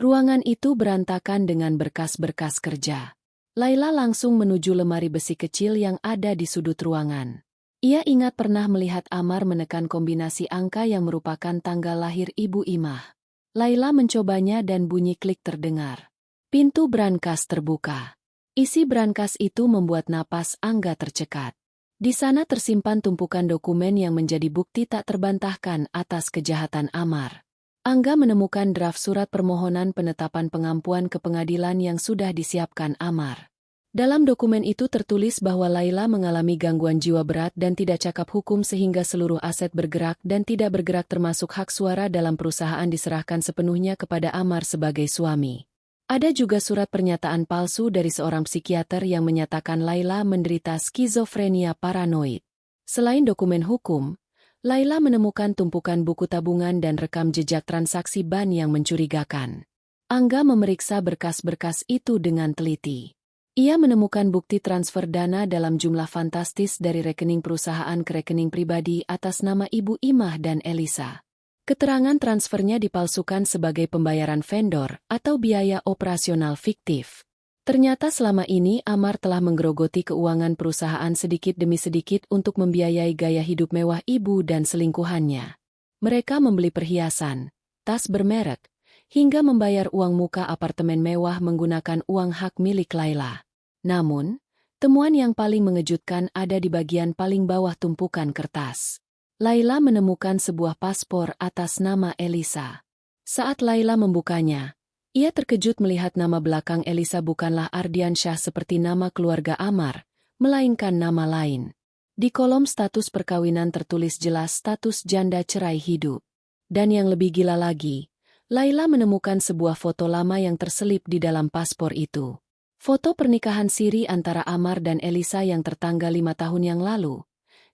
Ruangan itu berantakan dengan berkas-berkas kerja. Laila langsung menuju lemari besi kecil yang ada di sudut ruangan. Ia ingat pernah melihat Amar menekan kombinasi angka yang merupakan tanggal lahir Ibu Imah. Laila mencobanya dan bunyi klik terdengar. Pintu brankas terbuka. Isi brankas itu membuat napas Angga tercekat. Di sana tersimpan tumpukan dokumen yang menjadi bukti tak terbantahkan atas kejahatan Amar. Angga menemukan draft surat permohonan penetapan pengampuan ke pengadilan yang sudah disiapkan Amar. Dalam dokumen itu tertulis bahwa Laila mengalami gangguan jiwa berat dan tidak cakap hukum sehingga seluruh aset bergerak dan tidak bergerak termasuk hak suara dalam perusahaan diserahkan sepenuhnya kepada Amar sebagai suami. Ada juga surat pernyataan palsu dari seorang psikiater yang menyatakan Laila menderita skizofrenia paranoid. Selain dokumen hukum, Laila menemukan tumpukan buku tabungan dan rekam jejak transaksi ban yang mencurigakan. Angga memeriksa berkas-berkas itu dengan teliti. Ia menemukan bukti transfer dana dalam jumlah fantastis dari rekening perusahaan ke rekening pribadi atas nama Ibu Imah dan Elisa. Keterangan transfernya dipalsukan sebagai pembayaran vendor atau biaya operasional fiktif. Ternyata selama ini Amar telah menggerogoti keuangan perusahaan sedikit demi sedikit untuk membiayai gaya hidup mewah ibu dan selingkuhannya. Mereka membeli perhiasan, tas bermerek, hingga membayar uang muka apartemen mewah menggunakan uang hak milik Laila. Namun, temuan yang paling mengejutkan ada di bagian paling bawah tumpukan kertas. Laila menemukan sebuah paspor atas nama Elisa. Saat Laila membukanya, ia terkejut melihat nama belakang Elisa bukanlah Ardiansyah seperti nama keluarga Amar, melainkan nama lain. Di kolom status perkawinan tertulis jelas status janda cerai hidup. Dan yang lebih gila lagi, Laila menemukan sebuah foto lama yang terselip di dalam paspor itu. Foto pernikahan siri antara Amar dan Elisa yang tertanggal 5 tahun yang lalu,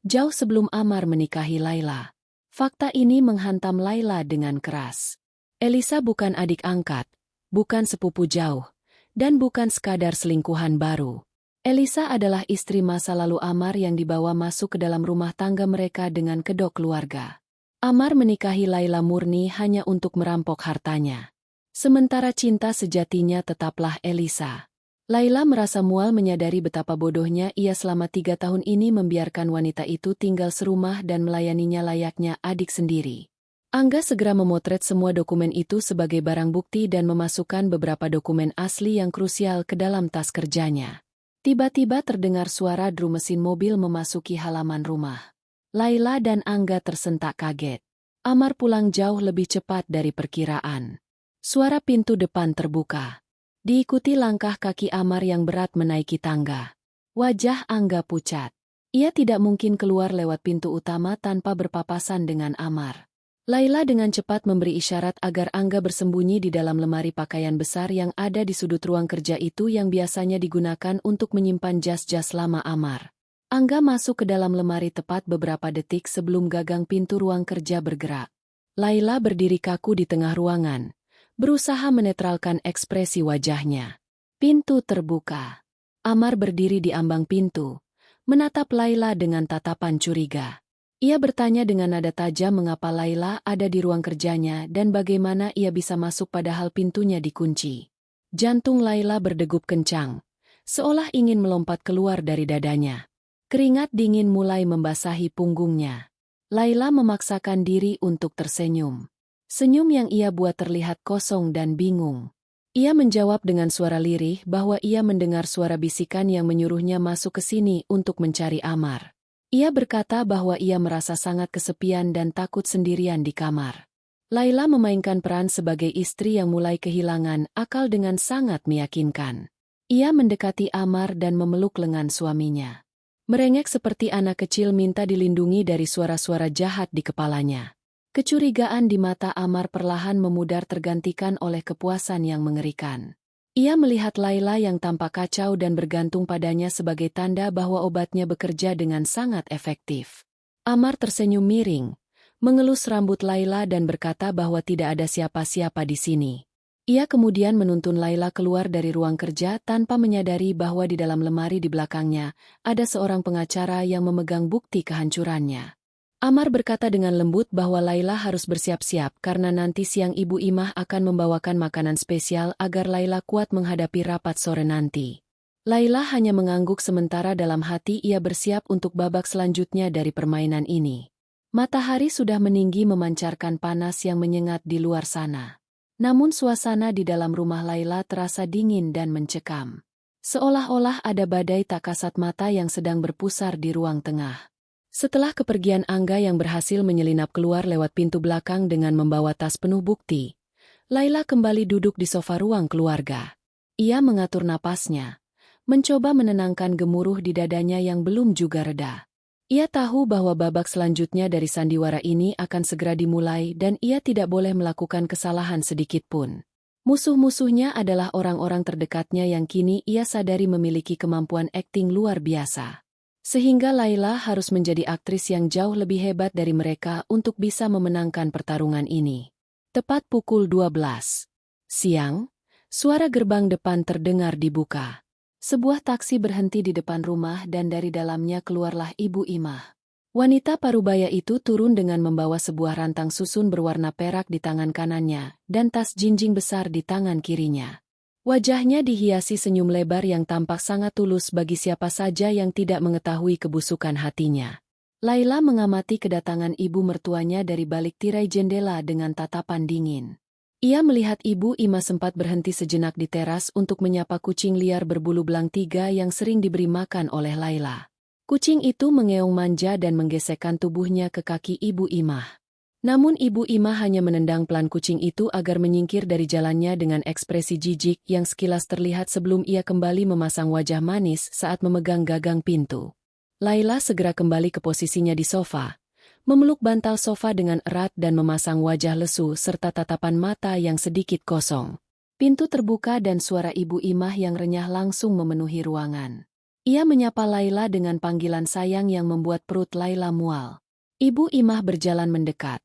jauh sebelum Amar menikahi Laila. Fakta ini menghantam Laila dengan keras. Elisa bukan adik angkat, bukan sepupu jauh, dan bukan sekadar selingkuhan baru. Elisa adalah istri masa lalu Amar yang dibawa masuk ke dalam rumah tangga mereka dengan kedok keluarga. Amar menikahi Laila murni hanya untuk merampok hartanya. Sementara cinta sejatinya tetaplah Elisa. Laila merasa mual menyadari betapa bodohnya ia selama 3 tahun ini membiarkan wanita itu tinggal serumah dan melayaninya layaknya adik sendiri. Angga segera memotret semua dokumen itu sebagai barang bukti dan memasukkan beberapa dokumen asli yang krusial ke dalam tas kerjanya. Tiba-tiba terdengar suara drum mesin mobil memasuki halaman rumah. Laila dan Angga tersentak kaget. Amar pulang jauh lebih cepat dari perkiraan. Suara pintu depan terbuka. Diikuti langkah kaki Amar yang berat menaiki tangga. Wajah Angga pucat. Ia tidak mungkin keluar lewat pintu utama tanpa berpapasan dengan Amar. Laila dengan cepat memberi isyarat agar Angga bersembunyi di dalam lemari pakaian besar yang ada di sudut ruang kerja itu yang biasanya digunakan untuk menyimpan jas-jas lama Amar. Angga masuk ke dalam lemari tepat beberapa detik sebelum gagang pintu ruang kerja bergerak. Laila berdiri kaku di tengah ruangan, berusaha menetralkan ekspresi wajahnya. Pintu terbuka. Amar berdiri di ambang pintu, menatap Laila dengan tatapan curiga. Ia bertanya dengan nada tajam mengapa Laila ada di ruang kerjanya dan bagaimana ia bisa masuk padahal pintunya dikunci. Jantung Laila berdegup kencang, seolah ingin melompat keluar dari dadanya. Keringat dingin mulai membasahi punggungnya. Laila memaksakan diri untuk tersenyum. Senyum yang ia buat terlihat kosong dan bingung. Ia menjawab dengan suara lirih bahwa ia mendengar suara bisikan yang menyuruhnya masuk ke sini untuk mencari Amar. Ia berkata bahwa ia merasa sangat kesepian dan takut sendirian di kamar. Laila memainkan peran sebagai istri yang mulai kehilangan akal dengan sangat meyakinkan. Ia mendekati Amar dan memeluk lengan suaminya. Merengek seperti anak kecil minta dilindungi dari suara-suara jahat di kepalanya. Kecurigaan di mata Amar perlahan memudar tergantikan oleh kepuasan yang mengerikan. Ia melihat Laila yang tampak kacau dan bergantung padanya sebagai tanda bahwa obatnya bekerja dengan sangat efektif. Amar tersenyum miring, mengelus rambut Laila dan berkata bahwa tidak ada siapa-siapa di sini. Ia kemudian menuntun Laila keluar dari ruang kerja tanpa menyadari bahwa di dalam lemari di belakangnya ada seorang pengacara yang memegang bukti kehancurannya. Amar berkata dengan lembut bahwa Laila harus bersiap-siap karena nanti siang Ibu Imah akan membawakan makanan spesial agar Laila kuat menghadapi rapat sore nanti. Laila hanya mengangguk sementara dalam hati ia bersiap untuk babak selanjutnya dari permainan ini. Matahari sudah meninggi memancarkan panas yang menyengat di luar sana. Namun suasana di dalam rumah Laila terasa dingin dan mencekam. Seolah-olah ada badai tak kasat mata yang sedang berpusar di ruang tengah. Setelah kepergian Angga yang berhasil menyelinap keluar lewat pintu belakang dengan membawa tas penuh bukti, Laila kembali duduk di sofa ruang keluarga. Ia mengatur napasnya, mencoba menenangkan gemuruh di dadanya yang belum juga reda. Ia tahu bahwa babak selanjutnya dari sandiwara ini akan segera dimulai dan ia tidak boleh melakukan kesalahan sedikit pun. Musuh-musuhnya adalah orang-orang terdekatnya yang kini ia sadari memiliki kemampuan akting luar biasa. Sehingga Laila harus menjadi aktris yang jauh lebih hebat dari mereka untuk bisa memenangkan pertarungan ini. Tepat pukul 12 siang, suara gerbang depan terdengar dibuka. Sebuah taksi berhenti di depan rumah dan dari dalamnya keluarlah Ibu Imah. Wanita parubaya itu turun dengan membawa sebuah rantang susun berwarna perak di tangan kanannya dan tas jinjing besar di tangan kirinya. Wajahnya dihiasi senyum lebar yang tampak sangat tulus bagi siapa saja yang tidak mengetahui kebusukan hatinya. Laila mengamati kedatangan ibu mertuanya dari balik tirai jendela dengan tatapan dingin. Ia melihat Ibu Imah sempat berhenti sejenak di teras untuk menyapa kucing liar berbulu belang 3 yang sering diberi makan oleh Laila. Kucing itu mengeong manja dan menggesekkan tubuhnya ke kaki Ibu Imah. Namun Ibu Imah hanya menendang pelan kucing itu agar menyingkir dari jalannya dengan ekspresi jijik yang sekilas terlihat sebelum ia kembali memasang wajah manis saat memegang gagang pintu. Laila segera kembali ke posisinya di sofa, memeluk bantal sofa dengan erat dan memasang wajah lesu serta tatapan mata yang sedikit kosong. Pintu terbuka dan suara Ibu Imah yang renyah langsung memenuhi ruangan. Ia menyapa Laila dengan panggilan sayang yang membuat perut Laila mual. Ibu Imah berjalan mendekat,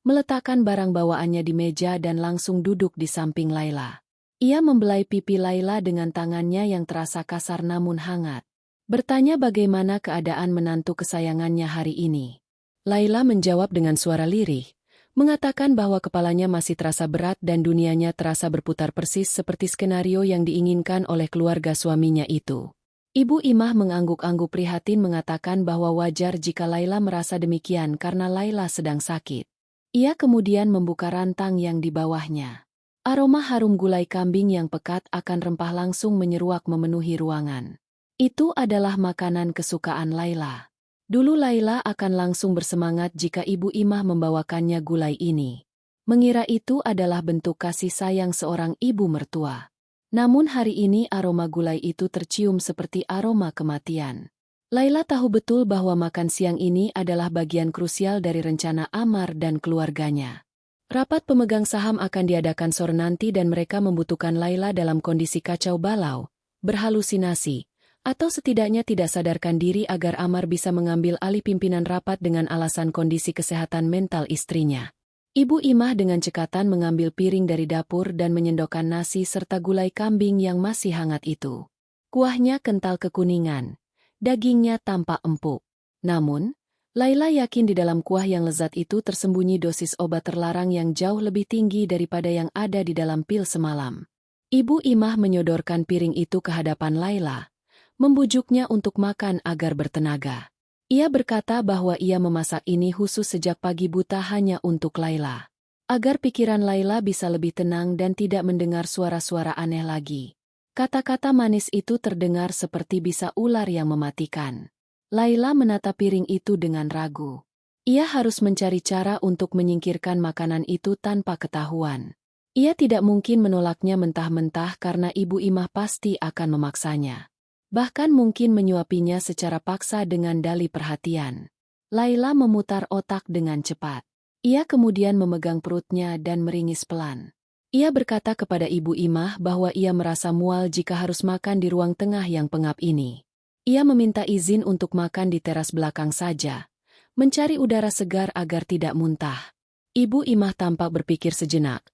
meletakkan barang bawaannya di meja dan langsung duduk di samping Laila. Ia membelai pipi Laila dengan tangannya yang terasa kasar namun hangat. Bertanya bagaimana keadaan menantu kesayangannya hari ini. Laila menjawab dengan suara lirih, mengatakan bahwa kepalanya masih terasa berat dan dunianya terasa berputar persis seperti skenario yang diinginkan oleh keluarga suaminya itu. Ibu Imah mengangguk-angguk prihatin mengatakan bahwa wajar jika Laila merasa demikian karena Laila sedang sakit. Ia kemudian membuka rantang yang di bawahnya. Aroma harum gulai kambing yang pekat akan rempah langsung menyeruak memenuhi ruangan. Itu adalah makanan kesukaan Laila. Dulu Laila akan langsung bersemangat jika Ibu Imah membawakannya gulai ini. Mengira itu adalah bentuk kasih sayang seorang ibu mertua. Namun hari ini aroma gulai itu tercium seperti aroma kematian. Laila tahu betul bahwa makan siang ini adalah bagian krusial dari rencana Amar dan keluarganya. Rapat pemegang saham akan diadakan sore nanti dan mereka membutuhkan Laila dalam kondisi kacau balau, berhalusinasi, Atau setidaknya tidak sadarkan diri agar Amar bisa mengambil alih pimpinan rapat dengan alasan kondisi kesehatan mental istrinya. Ibu Imah dengan cekatan mengambil piring dari dapur dan menyendokkan nasi serta gulai kambing yang masih hangat itu. Kuahnya kental kekuningan, dagingnya tampak empuk. Namun, Laila yakin di dalam kuah yang lezat itu tersembunyi dosis obat terlarang yang jauh lebih tinggi daripada yang ada di dalam pil semalam. Ibu Imah menyodorkan piring itu ke hadapan Laila, membujuknya untuk makan agar bertenaga. Ia berkata bahwa ia memasak ini khusus sejak pagi buta hanya untuk Laila. Agar pikiran Laila bisa lebih tenang dan tidak mendengar suara-suara aneh lagi. Kata-kata manis itu terdengar seperti bisa ular yang mematikan. Laila menatap piring itu dengan ragu. Ia harus mencari cara untuk menyingkirkan makanan itu tanpa ketahuan. Ia tidak mungkin menolaknya mentah-mentah karena Ibu Imah pasti akan memaksanya. Bahkan mungkin menyuapinya secara paksa dengan dalih perhatian. Laila memutar otak dengan cepat. Ia kemudian memegang perutnya dan meringis pelan. Ia berkata kepada Ibu Imah bahwa ia merasa mual jika harus makan di ruang tengah yang pengap ini. Ia meminta izin untuk makan di teras belakang saja, mencari udara segar agar tidak muntah. Ibu Imah tampak berpikir sejenak,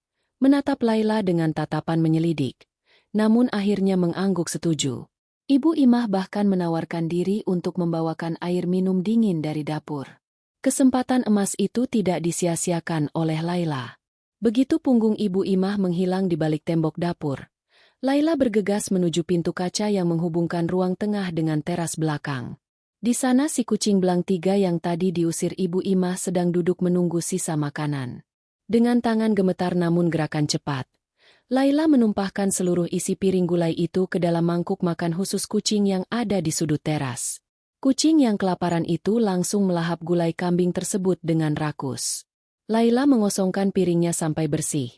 menatap Laila dengan tatapan menyelidik, namun akhirnya mengangguk setuju. Ibu Imah bahkan menawarkan diri untuk membawakan air minum dingin dari dapur. Kesempatan emas itu tidak disia-siakan oleh Laila. Begitu punggung Ibu Imah menghilang di balik tembok dapur, Laila bergegas menuju pintu kaca yang menghubungkan ruang tengah dengan teras belakang. Di sana si kucing belang 3 yang tadi diusir Ibu Imah sedang duduk menunggu sisa makanan. Dengan tangan gemetar namun gerakan cepat, Laila menumpahkan seluruh isi piring gulai itu ke dalam mangkuk makan khusus kucing yang ada di sudut teras. Kucing yang kelaparan itu langsung melahap gulai kambing tersebut dengan rakus. Laila mengosongkan piringnya sampai bersih,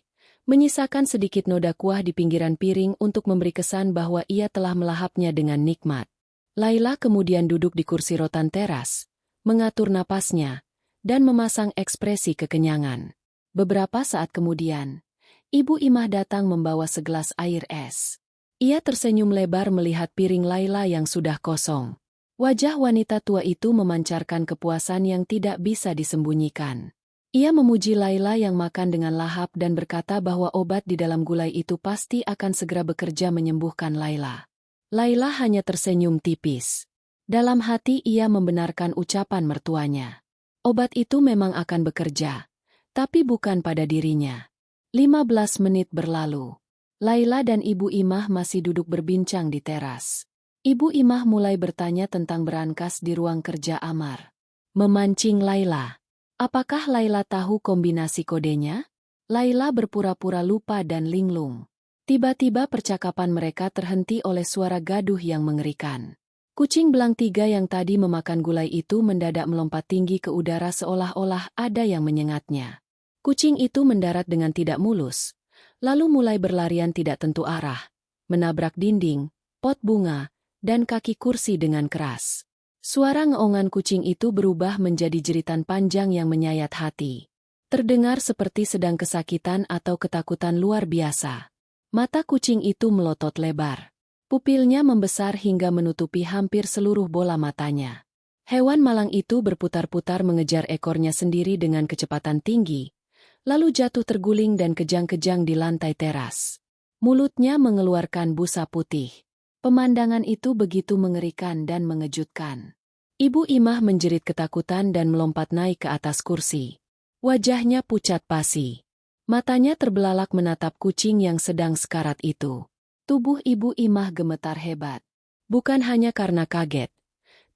menyisakan sedikit noda kuah di pinggiran piring untuk memberi kesan bahwa ia telah melahapnya dengan nikmat. Laila kemudian duduk di kursi rotan teras, mengatur napasnya, dan memasang ekspresi kekenyangan. Beberapa saat kemudian, Ibu Imah datang membawa segelas air es. Ia tersenyum lebar melihat piring Laila yang sudah kosong. Wajah wanita tua itu memancarkan kepuasan yang tidak bisa disembunyikan. Ia memuji Laila yang makan dengan lahap dan berkata bahwa obat di dalam gulai itu pasti akan segera bekerja menyembuhkan Laila. Laila hanya tersenyum tipis. Dalam hati ia membenarkan ucapan mertuanya. Obat itu memang akan bekerja, tapi bukan pada dirinya. 15 menit berlalu. Laila dan Ibu Imah masih duduk berbincang di teras. Ibu Imah mulai bertanya tentang berangkas di ruang kerja Amar. Memancing Laila. Apakah Laila tahu kombinasi kodenya? Laila berpura-pura lupa dan linglung. Tiba-tiba percakapan mereka terhenti oleh suara gaduh yang mengerikan. Kucing belang 3 yang tadi memakan gulai itu mendadak melompat tinggi ke udara seolah-olah ada yang menyengatnya. Kucing itu mendarat dengan tidak mulus, lalu mulai berlarian tidak tentu arah, menabrak dinding, pot bunga, dan kaki kursi dengan keras. Suara ngeongan kucing itu berubah menjadi jeritan panjang yang menyayat hati. Terdengar seperti sedang kesakitan atau ketakutan luar biasa. Mata kucing itu melotot lebar. Pupilnya membesar hingga menutupi hampir seluruh bola matanya. Hewan malang itu berputar-putar mengejar ekornya sendiri dengan kecepatan tinggi, lalu jatuh terguling dan kejang-kejang di lantai teras. Mulutnya mengeluarkan busa putih. Pemandangan itu begitu mengerikan dan mengejutkan. Ibu Imah menjerit ketakutan dan melompat naik ke atas kursi. Wajahnya pucat pasi. Matanya terbelalak menatap kucing yang sedang sekarat itu. Tubuh Ibu Imah gemetar hebat. Bukan hanya karena kaget,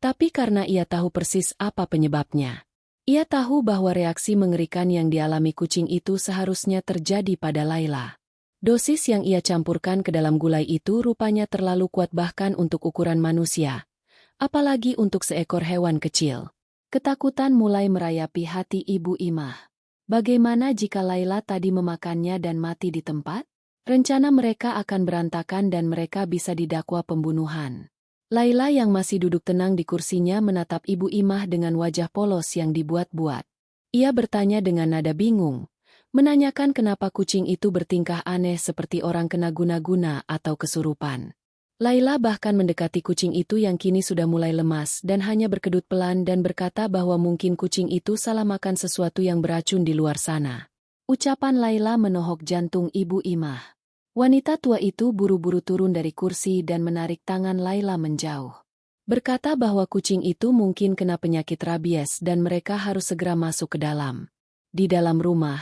tapi karena ia tahu persis apa penyebabnya. Ia tahu bahwa reaksi mengerikan yang dialami kucing itu seharusnya terjadi pada Laila. Dosis yang ia campurkan ke dalam gulai itu rupanya terlalu kuat bahkan untuk ukuran manusia, apalagi untuk seekor hewan kecil. Ketakutan mulai merayapi hati Ibu Imah. Bagaimana jika Laila tadi memakannya dan mati di tempat? Rencana mereka akan berantakan dan mereka bisa didakwa pembunuhan. Laila yang masih duduk tenang di kursinya menatap Ibu Imah dengan wajah polos yang dibuat-buat. Ia bertanya dengan nada bingung, menanyakan kenapa kucing itu bertingkah aneh seperti orang kena guna-guna atau kesurupan. Laila bahkan mendekati kucing itu yang kini sudah mulai lemas dan hanya berkedut pelan dan berkata bahwa mungkin kucing itu salah makan sesuatu yang beracun di luar sana. Ucapan Laila menohok jantung Ibu Imah. Wanita tua itu buru-buru turun dari kursi dan menarik tangan Laila menjauh. Berkata bahwa kucing itu mungkin kena penyakit rabies dan mereka harus segera masuk ke dalam. Di dalam rumah,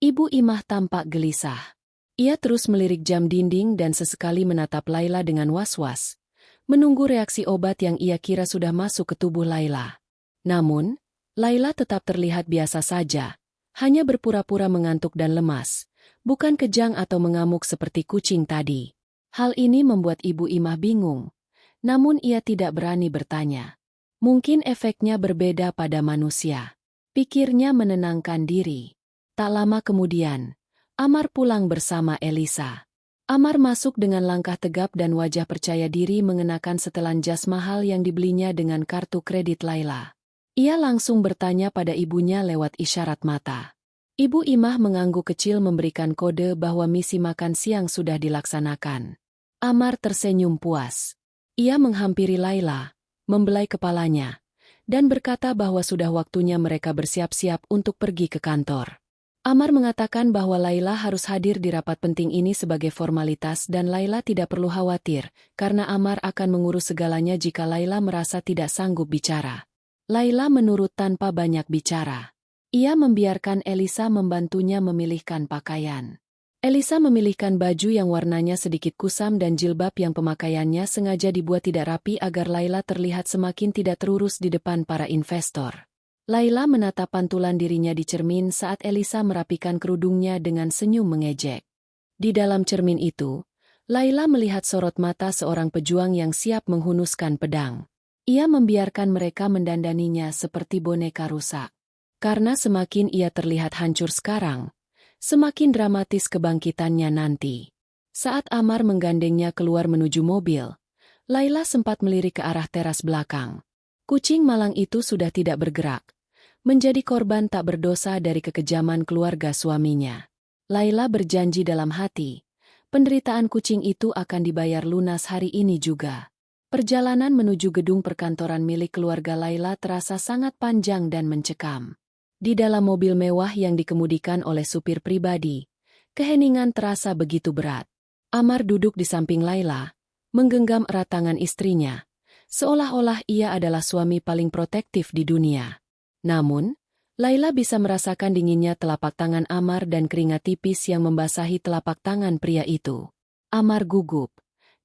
Ibu Imah tampak gelisah. Ia terus melirik jam dinding dan sesekali menatap Laila dengan was-was, menunggu reaksi obat yang ia kira sudah masuk ke tubuh Laila. Namun, Laila tetap terlihat biasa saja, hanya berpura-pura mengantuk dan lemas, bukan kejang atau mengamuk seperti kucing tadi. Hal ini membuat Ibu Imah bingung, namun ia tidak berani bertanya. Mungkin efeknya berbeda pada manusia. Pikirnya menenangkan diri. Tak lama kemudian, Amar pulang bersama Elisa. Amar masuk dengan langkah tegap dan wajah percaya diri mengenakan setelan jas mahal yang dibelinya dengan kartu kredit Laila. Ia langsung bertanya pada ibunya lewat isyarat mata. Ibu Imah mengangguk kecil memberikan kode bahwa misi makan siang sudah dilaksanakan. Amar tersenyum puas. Ia menghampiri Laila, membelai kepalanya, dan berkata bahwa sudah waktunya mereka bersiap-siap untuk pergi ke kantor. Amar mengatakan bahwa Laila harus hadir di rapat penting ini sebagai formalitas dan Laila tidak perlu khawatir, karena Amar akan mengurus segalanya jika Laila merasa tidak sanggup bicara. Laila menurut tanpa banyak bicara. Ia membiarkan Elisa membantunya memilihkan pakaian. Elisa memilihkan baju yang warnanya sedikit kusam dan jilbab yang pemakaiannya sengaja dibuat tidak rapi agar Laila terlihat semakin tidak terurus di depan para investor. Laila menatap pantulan dirinya di cermin saat Elisa merapikan kerudungnya dengan senyum mengejek. Di dalam cermin itu, Laila melihat sorot mata seorang pejuang yang siap menghunuskan pedang. Ia membiarkan mereka mendandaninya seperti boneka rusak. Karena semakin ia terlihat hancur sekarang, semakin dramatis kebangkitannya nanti. Saat Amar menggandengnya keluar menuju mobil, Laila sempat melirik ke arah teras belakang. Kucing malang itu sudah tidak bergerak, menjadi korban tak berdosa dari kekejaman keluarga suaminya. Laila berjanji dalam hati, penderitaan kucing itu akan dibayar lunas hari ini juga. Perjalanan menuju gedung perkantoran milik keluarga Laila terasa sangat panjang dan mencekam. Di dalam mobil mewah yang dikemudikan oleh supir pribadi, keheningan terasa begitu berat. Amar duduk di samping Laila, menggenggam erat tangan istrinya, seolah-olah ia adalah suami paling protektif di dunia. Namun, Laila bisa merasakan dinginnya telapak tangan Amar dan keringat tipis yang membasahi telapak tangan pria itu. Amar gugup,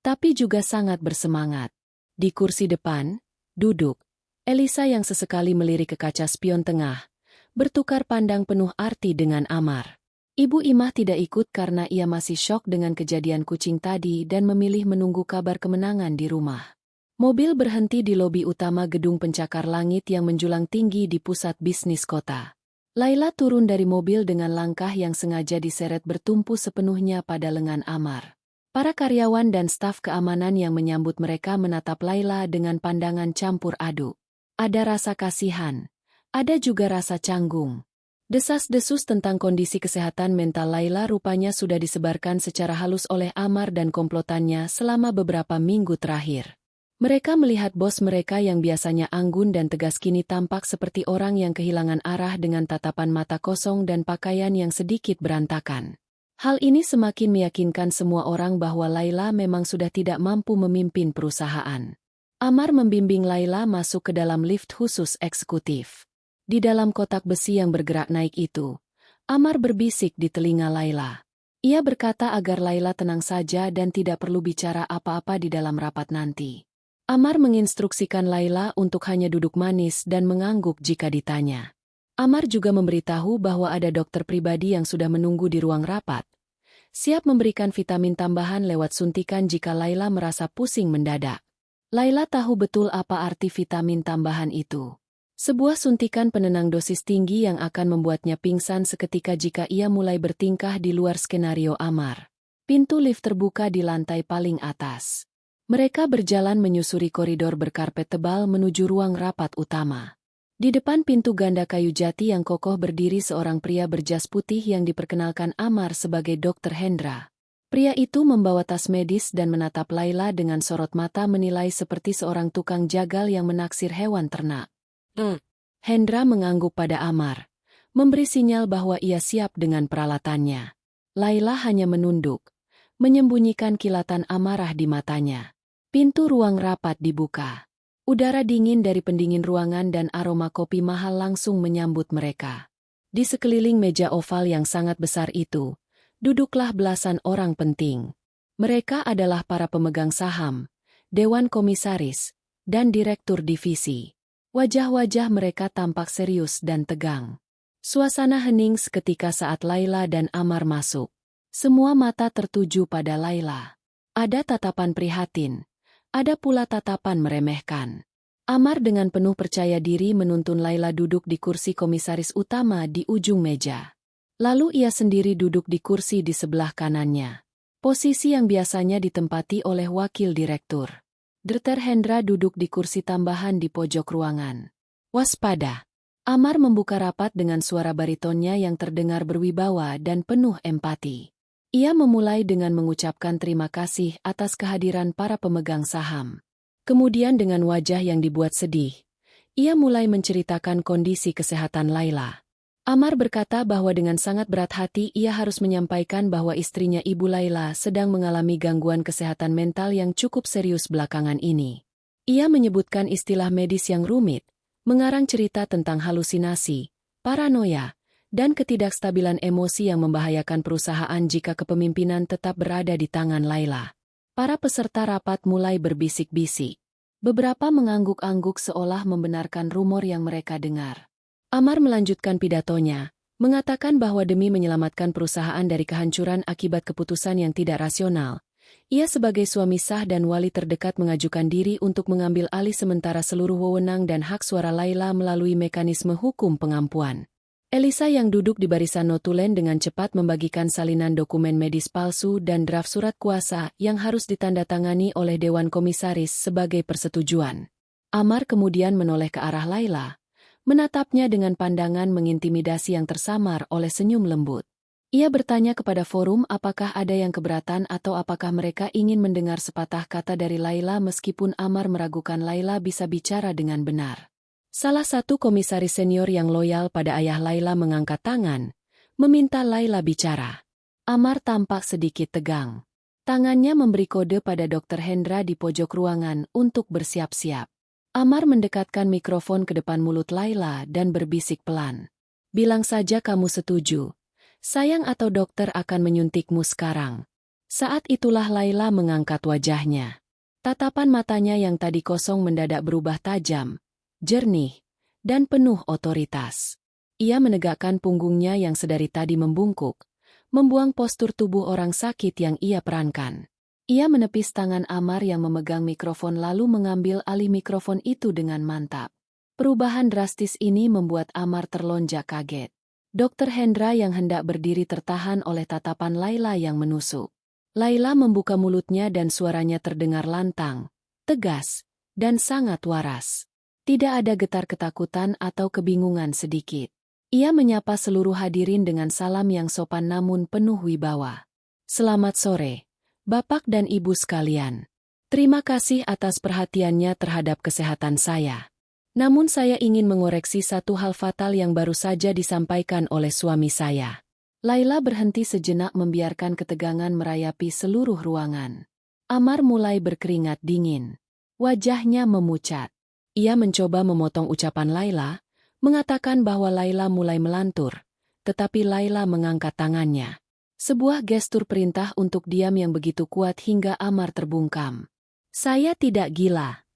tapi juga sangat bersemangat. Di kursi depan, duduk, Elisa yang sesekali melirik ke kaca spion tengah, bertukar pandang penuh arti dengan Amar. Ibu Imah tidak ikut karena ia masih syok dengan kejadian kucing tadi dan memilih menunggu kabar kemenangan di rumah. Mobil berhenti di lobi utama gedung pencakar langit yang menjulang tinggi di pusat bisnis kota. Laila turun dari mobil dengan langkah yang sengaja diseret bertumpu sepenuhnya pada lengan Amar. Para karyawan dan staf keamanan yang menyambut mereka menatap Laila dengan pandangan campur aduk. Ada rasa kasihan, ada juga rasa canggung. Desas-desus tentang kondisi kesehatan mental Laila rupanya sudah disebarkan secara halus oleh Amar dan komplotannya selama beberapa minggu terakhir. Mereka melihat bos mereka yang biasanya anggun dan tegas kini tampak seperti orang yang kehilangan arah dengan tatapan mata kosong dan pakaian yang sedikit berantakan. Hal ini semakin meyakinkan semua orang bahwa Laila memang sudah tidak mampu memimpin perusahaan. Amar membimbing Laila masuk ke dalam lift khusus eksekutif. Di dalam kotak besi yang bergerak naik itu, Amar berbisik di telinga Laila. Ia berkata agar Laila tenang saja dan tidak perlu bicara apa-apa di dalam rapat nanti. Amar menginstruksikan Laila untuk hanya duduk manis dan mengangguk jika ditanya. Amar juga memberitahu bahwa ada dokter pribadi yang sudah menunggu di ruang rapat, siap memberikan vitamin tambahan lewat suntikan jika Laila merasa pusing mendadak. Laila tahu betul apa arti vitamin tambahan itu. Sebuah suntikan penenang dosis tinggi yang akan membuatnya pingsan seketika jika ia mulai bertingkah di luar skenario Amar. Pintu lift terbuka di lantai paling atas. Mereka berjalan menyusuri koridor berkarpet tebal menuju ruang rapat utama. Di depan pintu ganda kayu jati yang kokoh berdiri seorang pria berjas putih yang diperkenalkan Amar sebagai Dr. Hendra. Pria itu membawa tas medis dan menatap Laila dengan sorot mata menilai seperti seorang tukang jagal yang menaksir hewan ternak. Hendra mengangguk pada Amar, memberi sinyal bahwa ia siap dengan peralatannya. Laila hanya menunduk, menyembunyikan kilatan amarah di matanya. Pintu ruang rapat dibuka. Udara dingin dari pendingin ruangan dan aroma kopi mahal langsung menyambut mereka. Di sekeliling meja oval yang sangat besar itu, duduklah belasan orang penting. Mereka adalah para pemegang saham, dewan komisaris, dan direktur divisi. Wajah-wajah mereka tampak serius dan tegang. Suasana hening seketika saat Laila dan Amar masuk. Semua mata tertuju pada Laila. Ada tatapan prihatin, ada pula tatapan meremehkan. Amar dengan penuh percaya diri menuntun Laila duduk di kursi komisaris utama di ujung meja. Lalu ia sendiri duduk di kursi di sebelah kanannya. Posisi yang biasanya ditempati oleh wakil direktur. Dr. Hendra duduk di kursi tambahan di pojok ruangan. Waspada. Amar membuka rapat dengan suara baritonnya yang terdengar berwibawa dan penuh empati. Ia memulai dengan mengucapkan terima kasih atas kehadiran para pemegang saham. Kemudian dengan wajah yang dibuat sedih, ia mulai menceritakan kondisi kesehatan Laila. Amar berkata bahwa dengan sangat berat hati ia harus menyampaikan bahwa istrinya Ibu Laila sedang mengalami gangguan kesehatan mental yang cukup serius belakangan ini. Ia menyebutkan istilah medis yang rumit, mengarang cerita tentang halusinasi, paranoia, dan ketidakstabilan emosi yang membahayakan perusahaan jika kepemimpinan tetap berada di tangan Laila. Para peserta rapat mulai berbisik-bisik. Beberapa mengangguk-angguk seolah membenarkan rumor yang mereka dengar. Amar melanjutkan pidatonya, mengatakan bahwa demi menyelamatkan perusahaan dari kehancuran akibat keputusan yang tidak rasional, ia sebagai suami sah dan wali terdekat mengajukan diri untuk mengambil alih sementara seluruh wewenang dan hak suara Laila melalui mekanisme hukum pengampuan. Elisa yang duduk di barisan notulen dengan cepat membagikan salinan dokumen medis palsu dan draft surat kuasa yang harus ditandatangani oleh Dewan Komisaris sebagai persetujuan. Amar kemudian menoleh ke arah Laila, menatapnya dengan pandangan mengintimidasi yang tersamar oleh senyum lembut. Ia bertanya kepada forum apakah ada yang keberatan atau apakah mereka ingin mendengar sepatah kata dari Laila meskipun Amar meragukan Laila bisa bicara dengan benar. Salah satu komisaris senior yang loyal pada ayah Laila mengangkat tangan, meminta Laila bicara. Amar tampak sedikit tegang. Tangannya memberi kode pada Dr. Hendra di pojok ruangan untuk bersiap-siap. Amar mendekatkan mikrofon ke depan mulut Laila dan berbisik pelan. Bilang saja kamu setuju. Sayang atau dokter akan menyuntikmu sekarang. Saat itulah Laila mengangkat wajahnya. Tatapan matanya yang tadi kosong mendadak berubah tajam, jernih, dan penuh otoritas. Ia menegakkan punggungnya yang sedari tadi membungkuk, membuang postur tubuh orang sakit yang ia perankan. Ia menepis tangan Amar yang memegang mikrofon lalu mengambil alih mikrofon itu dengan mantap. Perubahan drastis ini membuat Amar terlonjak kaget. Dr. Hendra yang hendak berdiri tertahan oleh tatapan Laila yang menusuk. Laila membuka mulutnya dan suaranya terdengar lantang, tegas, dan sangat waras. Tidak ada getar ketakutan atau kebingungan sedikit. Ia menyapa seluruh hadirin dengan salam yang sopan namun penuh wibawa. Selamat sore, Bapak dan Ibu sekalian. Terima kasih atas perhatiannya terhadap kesehatan saya. Namun saya ingin mengoreksi satu hal fatal yang baru saja disampaikan oleh suami saya. Laila berhenti sejenak membiarkan ketegangan merayapi seluruh ruangan. Amar mulai berkeringat dingin. Wajahnya memucat. Ia mencoba memotong ucapan Laila, mengatakan bahwa Laila mulai melantur, tetapi Laila mengangkat tangannya. Sebuah gestur perintah untuk diam yang begitu kuat hingga Amar terbungkam. Saya tidak gila.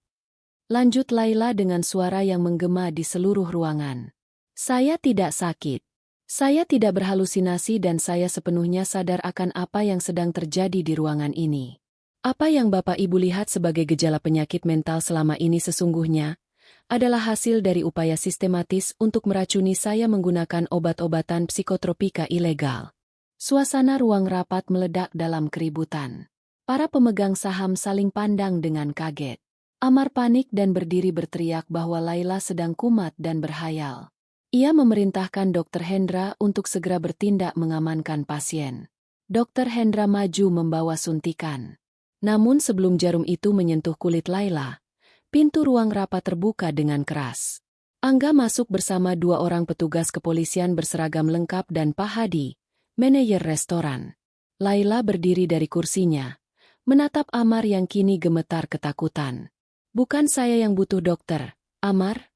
Lanjut Laila dengan suara yang menggema di seluruh ruangan. Saya tidak sakit. Saya tidak berhalusinasi dan saya sepenuhnya sadar akan apa yang sedang terjadi di ruangan ini. Apa yang Bapak Ibu lihat sebagai gejala penyakit mental selama ini sesungguhnya adalah hasil dari upaya sistematis untuk meracuni saya menggunakan obat-obatan psikotropika ilegal. Suasana ruang rapat meledak dalam keributan. Para pemegang saham saling pandang dengan kaget. Amar panik dan berdiri berteriak bahwa Laila sedang kumat dan berhayal. Ia memerintahkan Dr. Hendra untuk segera bertindak mengamankan pasien. Dokter Hendra maju membawa suntikan. Namun sebelum jarum itu menyentuh kulit Laila, pintu ruang rapat terbuka dengan keras. Angga masuk bersama 2 orang petugas kepolisian berseragam lengkap dan Pak Hadi, manajer restoran. Laila berdiri dari kursinya, menatap Amar yang kini gemetar ketakutan. "Bukan saya yang butuh dokter, Amar,"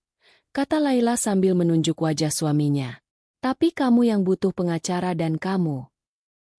kata Laila sambil menunjuk wajah suaminya. "Tapi kamu yang butuh pengacara dan kamu."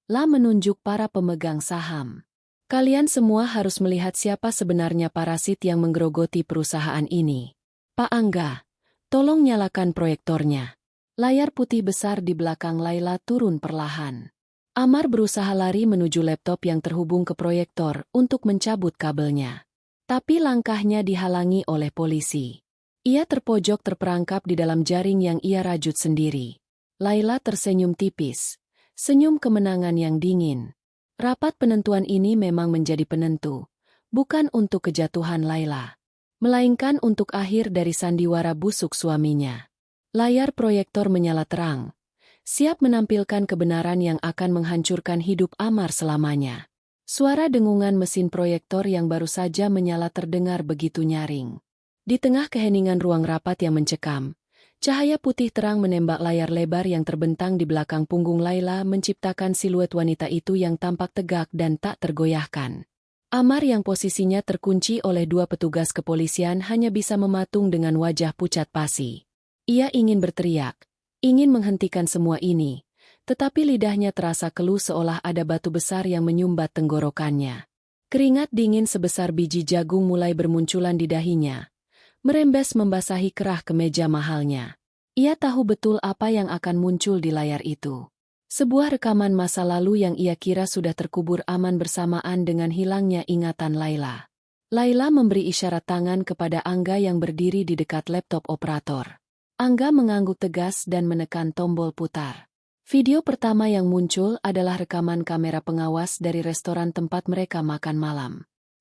La menunjuk para pemegang saham. "Kalian semua harus melihat siapa sebenarnya parasit yang menggerogoti perusahaan ini. Pak Angga, tolong nyalakan proyektornya." Layar putih besar di belakang Laila turun perlahan. Amar berusaha lari menuju laptop yang terhubung ke proyektor untuk mencabut kabelnya. Tapi langkahnya dihalangi oleh polisi. Ia terpojok terperangkap di dalam jaring yang ia rajut sendiri. Laila tersenyum tipis, senyum kemenangan yang dingin. Rapat penentuan ini memang menjadi penentu, bukan untuk kejatuhan Laila, melainkan untuk akhir dari sandiwara busuk suaminya. Layar proyektor menyala terang, siap menampilkan kebenaran yang akan menghancurkan hidup Amar selamanya. Suara dengungan mesin proyektor yang baru saja menyala terdengar begitu nyaring. Di tengah keheningan ruang rapat yang mencekam, cahaya putih terang menembak layar lebar yang terbentang di belakang punggung Laila menciptakan siluet wanita itu yang tampak tegak dan tak tergoyahkan. Amar yang posisinya terkunci oleh 2 petugas kepolisian hanya bisa mematung dengan wajah pucat pasi. Ia ingin berteriak, ingin menghentikan semua ini, tetapi lidahnya terasa keluh seolah ada batu besar yang menyumbat tenggorokannya. Keringat dingin sebesar biji jagung mulai bermunculan di dahinya, merembes membasahi kerah kemeja mahalnya. Ia tahu betul apa yang akan muncul di layar itu. Sebuah rekaman masa lalu yang ia kira sudah terkubur aman bersamaan dengan hilangnya ingatan Laila. Laila memberi isyarat tangan kepada Angga yang berdiri di dekat laptop operator. Angga mengangguk tegas dan menekan tombol putar. Video pertama yang muncul adalah rekaman kamera pengawas dari restoran tempat mereka makan malam.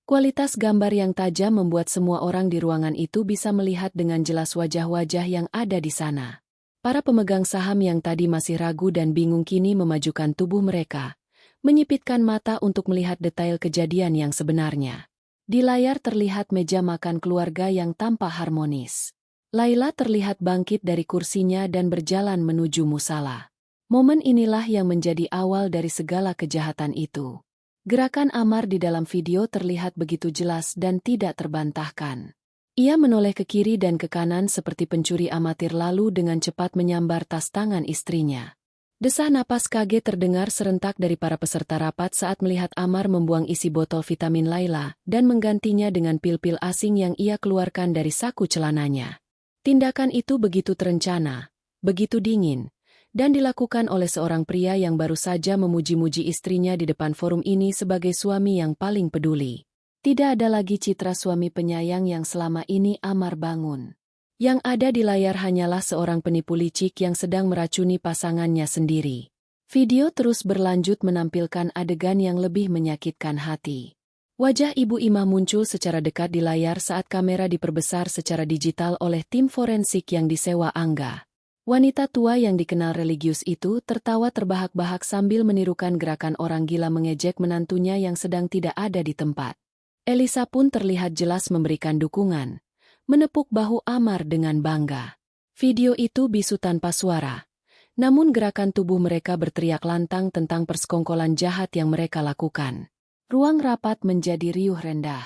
Kualitas gambar yang tajam membuat semua orang di ruangan itu bisa melihat dengan jelas wajah-wajah yang ada di sana. Para pemegang saham yang tadi masih ragu dan bingung kini memajukan tubuh mereka, menyipitkan mata untuk melihat detail kejadian yang sebenarnya. Di layar terlihat meja makan keluarga yang tampak harmonis. Laila terlihat bangkit dari kursinya dan berjalan menuju musala. Momen inilah yang menjadi awal dari segala kejahatan itu. Gerakan Amar di dalam video terlihat begitu jelas dan tidak terbantahkan. Ia menoleh ke kiri dan ke kanan seperti pencuri amatir lalu dengan cepat menyambar tas tangan istrinya. Desah napas kaget terdengar serentak dari para peserta rapat saat melihat Amar membuang isi botol vitamin Laila dan menggantinya dengan pil-pil asing yang ia keluarkan dari saku celananya. Tindakan itu begitu terencana, begitu dingin, dan dilakukan oleh seorang pria yang baru saja memuji-muji istrinya di depan forum ini sebagai suami yang paling peduli. Tidak ada lagi citra suami penyayang yang selama ini Amar bangun. Yang ada di layar hanyalah seorang penipu licik yang sedang meracuni pasangannya sendiri. Video terus berlanjut menampilkan adegan yang lebih menyakitkan hati. Wajah Ibu Imah muncul secara dekat di layar saat kamera diperbesar secara digital oleh tim forensik yang disewa Angga. Wanita tua yang dikenal religius itu tertawa terbahak-bahak sambil menirukan gerakan orang gila mengejek menantunya yang sedang tidak ada di tempat. Elisa pun terlihat jelas memberikan dukungan, menepuk bahu Amar dengan bangga. Video itu bisu tanpa suara, namun gerakan tubuh mereka berteriak lantang tentang persekongkolan jahat yang mereka lakukan. Ruang rapat menjadi riuh rendah.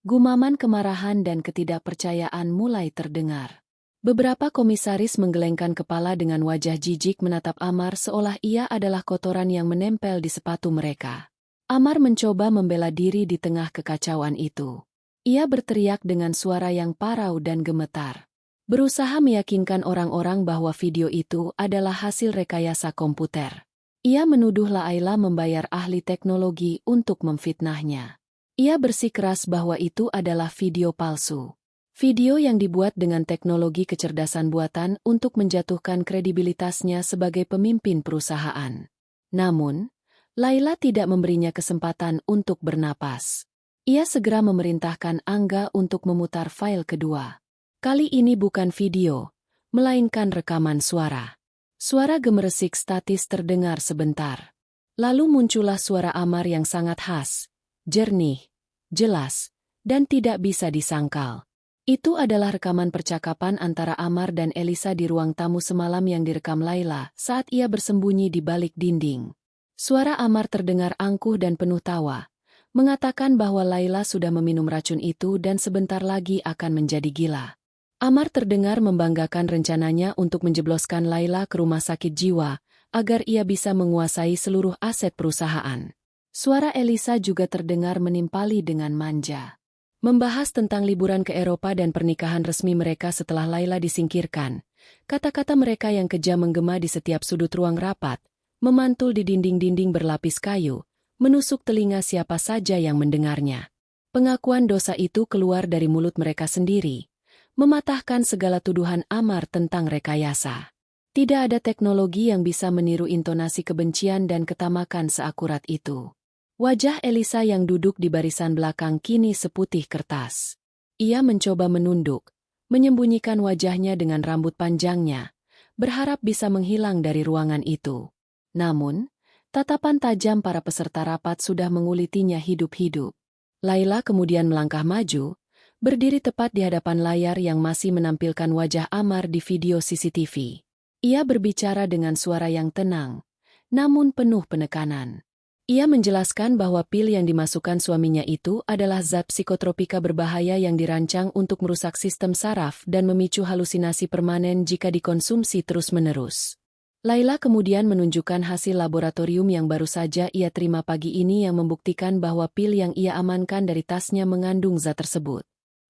Gumaman kemarahan dan ketidakpercayaan mulai terdengar. Beberapa komisaris menggelengkan kepala dengan wajah jijik menatap Amar seolah ia adalah kotoran yang menempel di sepatu mereka. Amar mencoba membela diri di tengah kekacauan itu. Ia berteriak dengan suara yang parau dan gemetar, berusaha meyakinkan orang-orang bahwa video itu adalah hasil rekayasa komputer. Ia menuduh Laila membayar ahli teknologi untuk memfitnahnya. Ia bersikeras bahwa itu adalah video palsu. Video yang dibuat dengan teknologi kecerdasan buatan untuk menjatuhkan kredibilitasnya sebagai pemimpin perusahaan. Namun, Laila tidak memberinya kesempatan untuk bernapas. Ia segera memerintahkan Angga untuk memutar file kedua. Kali ini bukan video, melainkan rekaman suara. Suara gemeresik statis terdengar sebentar. Lalu muncullah suara Amar yang sangat khas, jernih, jelas, dan tidak bisa disangkal. Itu adalah rekaman percakapan antara Amar dan Elisa di ruang tamu semalam yang direkam Laila saat ia bersembunyi di balik dinding. Suara Amar terdengar angkuh dan penuh tawa, mengatakan bahwa Laila sudah meminum racun itu dan sebentar lagi akan menjadi gila. Amar terdengar membanggakan rencananya untuk menjebloskan Laila ke rumah sakit jiwa, agar ia bisa menguasai seluruh aset perusahaan. Suara Elisa juga terdengar menimpali dengan manja. Membahas tentang liburan ke Eropa dan pernikahan resmi mereka setelah Laila disingkirkan. Kata-kata mereka yang kejam menggema di setiap sudut ruang rapat, memantul di dinding-dinding berlapis kayu, menusuk telinga siapa saja yang mendengarnya. Pengakuan dosa itu keluar dari mulut mereka sendiri, mematahkan segala tuduhan Amar tentang rekayasa. Tidak ada teknologi yang bisa meniru intonasi kebencian dan ketamakan seakurat itu. Wajah Elisa yang duduk di barisan belakang kini seputih kertas. Ia mencoba menunduk, menyembunyikan wajahnya dengan rambut panjangnya, berharap bisa menghilang dari ruangan itu. Namun, tatapan tajam para peserta rapat sudah mengulitinya hidup-hidup. Laila kemudian melangkah maju, berdiri tepat di hadapan layar yang masih menampilkan wajah Amar di video CCTV. Ia berbicara dengan suara yang tenang, namun penuh penekanan. Ia menjelaskan bahwa pil yang dimasukkan suaminya itu adalah zat psikotropika berbahaya yang dirancang untuk merusak sistem saraf dan memicu halusinasi permanen jika dikonsumsi terus-menerus. Laila kemudian menunjukkan hasil laboratorium yang baru saja ia terima pagi ini yang membuktikan bahwa pil yang ia amankan dari tasnya mengandung zat tersebut.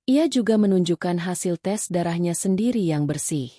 Ia juga menunjukkan hasil tes darahnya sendiri yang bersih,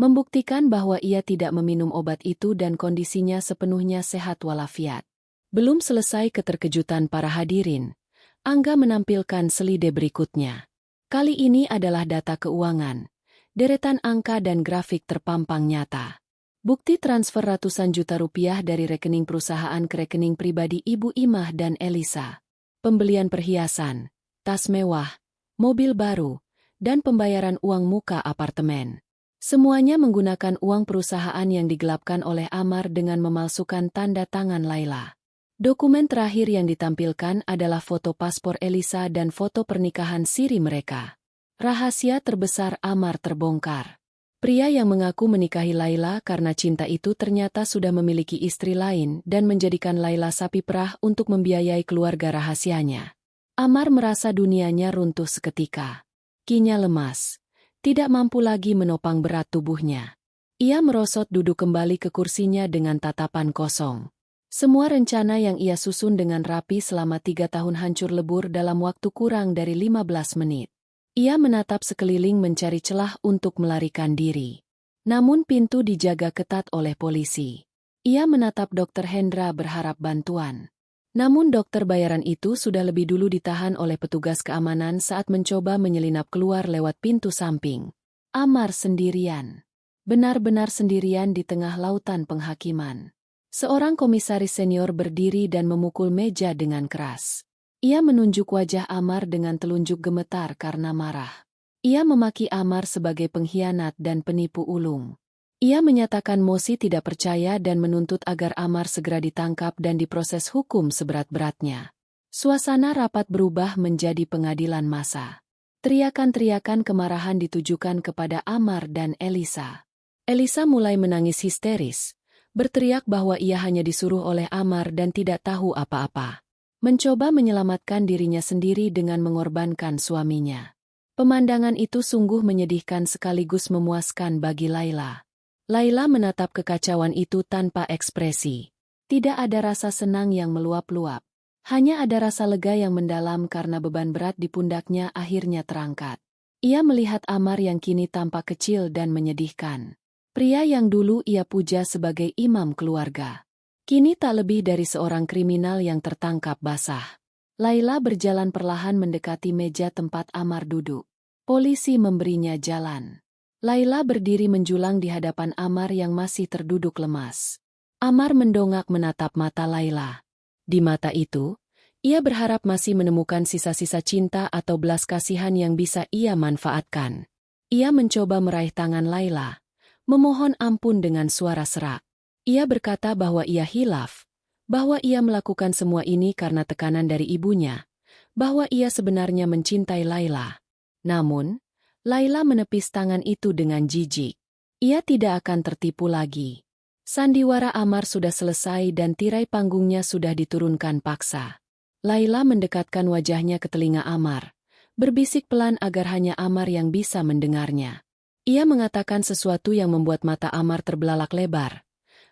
membuktikan bahwa ia tidak meminum obat itu dan kondisinya sepenuhnya sehat walafiat. Belum selesai keterkejutan para hadirin, Angga menampilkan selide berikutnya. Kali ini adalah data keuangan, deretan angka dan grafik terpampang nyata. Bukti transfer ratusan juta rupiah dari rekening perusahaan ke rekening pribadi Ibu Imah dan Elisa. Pembelian perhiasan, tas mewah, mobil baru, dan pembayaran uang muka apartemen. Semuanya menggunakan uang perusahaan yang digelapkan oleh Amar dengan memalsukan tanda tangan Laila. Dokumen terakhir yang ditampilkan adalah foto paspor Elisa dan foto pernikahan siri mereka. Rahasia terbesar Amar terbongkar. Pria yang mengaku menikahi Laila karena cinta itu ternyata sudah memiliki istri lain dan menjadikan Laila sapi perah untuk membiayai keluarga rahasianya. Amar merasa dunianya runtuh seketika. Kinya lemas, tidak mampu lagi menopang berat tubuhnya. Ia merosot duduk kembali ke kursinya dengan tatapan kosong. Semua rencana yang ia susun dengan rapi selama 3 tahun hancur lebur dalam waktu kurang dari 15 menit. Ia menatap sekeliling mencari celah untuk melarikan diri. Namun pintu dijaga ketat oleh polisi. Ia menatap Dr. Hendra berharap bantuan. Namun dokter bayaran itu sudah lebih dulu ditahan oleh petugas keamanan saat mencoba menyelinap keluar lewat pintu samping. Amar sendirian. Benar-benar sendirian di tengah lautan penghakiman. Seorang komisaris senior berdiri dan memukul meja dengan keras. Ia menunjuk wajah Amar dengan telunjuk gemetar karena marah. Ia memaki Amar sebagai pengkhianat dan penipu ulung. Ia menyatakan Mosi tidak percaya dan menuntut agar Amar segera ditangkap dan diproses hukum seberat-beratnya. Suasana rapat berubah menjadi pengadilan massa. Teriakan-teriakan kemarahan ditujukan kepada Amar dan Elisa. Elisa mulai menangis histeris, berteriak bahwa ia hanya disuruh oleh Amar dan tidak tahu apa-apa. Mencoba menyelamatkan dirinya sendiri dengan mengorbankan suaminya. Pemandangan itu sungguh menyedihkan sekaligus memuaskan bagi Laila. Laila menatap kekacauan itu tanpa ekspresi. Tidak ada rasa senang yang meluap-luap. Hanya ada rasa lega yang mendalam karena beban berat di pundaknya akhirnya terangkat. Ia melihat Amar yang kini tampak kecil dan menyedihkan. Pria yang dulu ia puja sebagai imam keluarga. Kini tak lebih dari seorang kriminal yang tertangkap basah. Laila berjalan perlahan mendekati meja tempat Amar duduk. Polisi memberinya jalan. Laila berdiri menjulang di hadapan Amar yang masih terduduk lemas. Amar mendongak menatap mata Laila. Di mata itu, ia berharap masih menemukan sisa-sisa cinta atau belas kasihan yang bisa ia manfaatkan. Ia mencoba meraih tangan Laila, memohon ampun dengan suara serak. Ia berkata bahwa ia hilaf, bahwa ia melakukan semua ini karena tekanan dari ibunya, bahwa ia sebenarnya mencintai Laila. Namun, Laila menepis tangan itu dengan jijik. Ia tidak akan tertipu lagi. Sandiwara Amar sudah selesai dan tirai panggungnya sudah diturunkan paksa. Laila mendekatkan wajahnya ke telinga Amar, berbisik pelan agar hanya Amar yang bisa mendengarnya. Ia mengatakan sesuatu yang membuat mata Amar terbelalak lebar.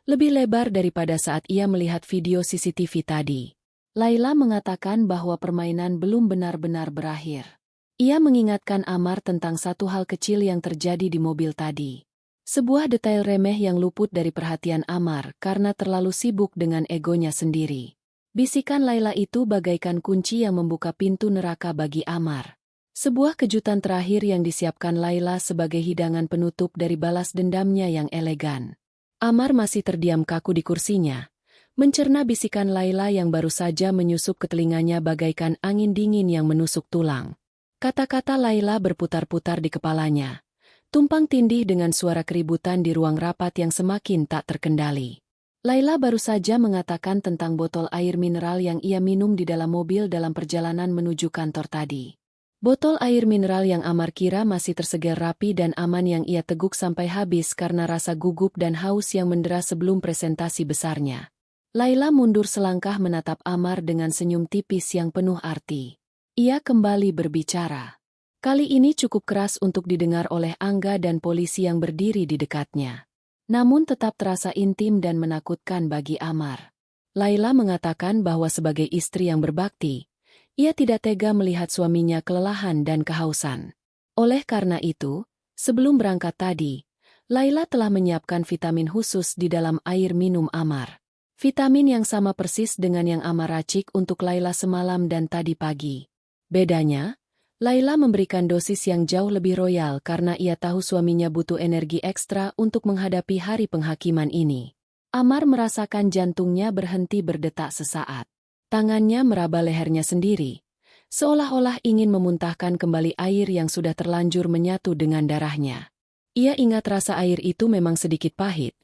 Lebih lebar daripada saat ia melihat video CCTV tadi. Laila mengatakan bahwa permainan belum benar-benar berakhir. Ia mengingatkan Amar tentang satu hal kecil yang terjadi di mobil tadi. Sebuah detail remeh yang luput dari perhatian Amar karena terlalu sibuk dengan egonya sendiri. Bisikan Laila itu bagaikan kunci yang membuka pintu neraka bagi Amar. Sebuah kejutan terakhir yang disiapkan Laila sebagai hidangan penutup dari balas dendamnya yang elegan. Amar masih terdiam kaku di kursinya, mencerna bisikan Laila yang baru saja menyusup ke telinganya bagaikan angin dingin yang menusuk tulang. Kata-kata Laila berputar-putar di kepalanya, tumpang tindih dengan suara keributan di ruang rapat yang semakin tak terkendali. Laila baru saja mengatakan tentang botol air mineral yang ia minum di dalam mobil dalam perjalanan menuju kantor tadi. Botol air mineral yang Amar kira masih tersegar rapi dan aman yang ia teguk sampai habis karena rasa gugup dan haus yang mendera sebelum presentasi besarnya. Laila mundur selangkah menatap Amar dengan senyum tipis yang penuh arti. Ia kembali berbicara. Kali ini cukup keras untuk didengar oleh Angga dan polisi yang berdiri di dekatnya. Namun tetap terasa intim dan menakutkan bagi Amar. Laila mengatakan bahwa sebagai istri yang berbakti, ia tidak tega melihat suaminya kelelahan dan kehausan. Oleh karena itu, sebelum berangkat tadi, Laila telah menyiapkan vitamin khusus di dalam air minum Amar. Vitamin yang sama persis dengan yang Amar racik untuk Laila semalam dan tadi pagi. Bedanya, Laila memberikan dosis yang jauh lebih royal karena ia tahu suaminya butuh energi ekstra untuk menghadapi hari penghakiman ini. Amar merasakan jantungnya berhenti berdetak sesaat. Tangannya meraba lehernya sendiri, seolah-olah ingin memuntahkan kembali air yang sudah terlanjur menyatu dengan darahnya. Ia ingat rasa air itu memang sedikit pahit,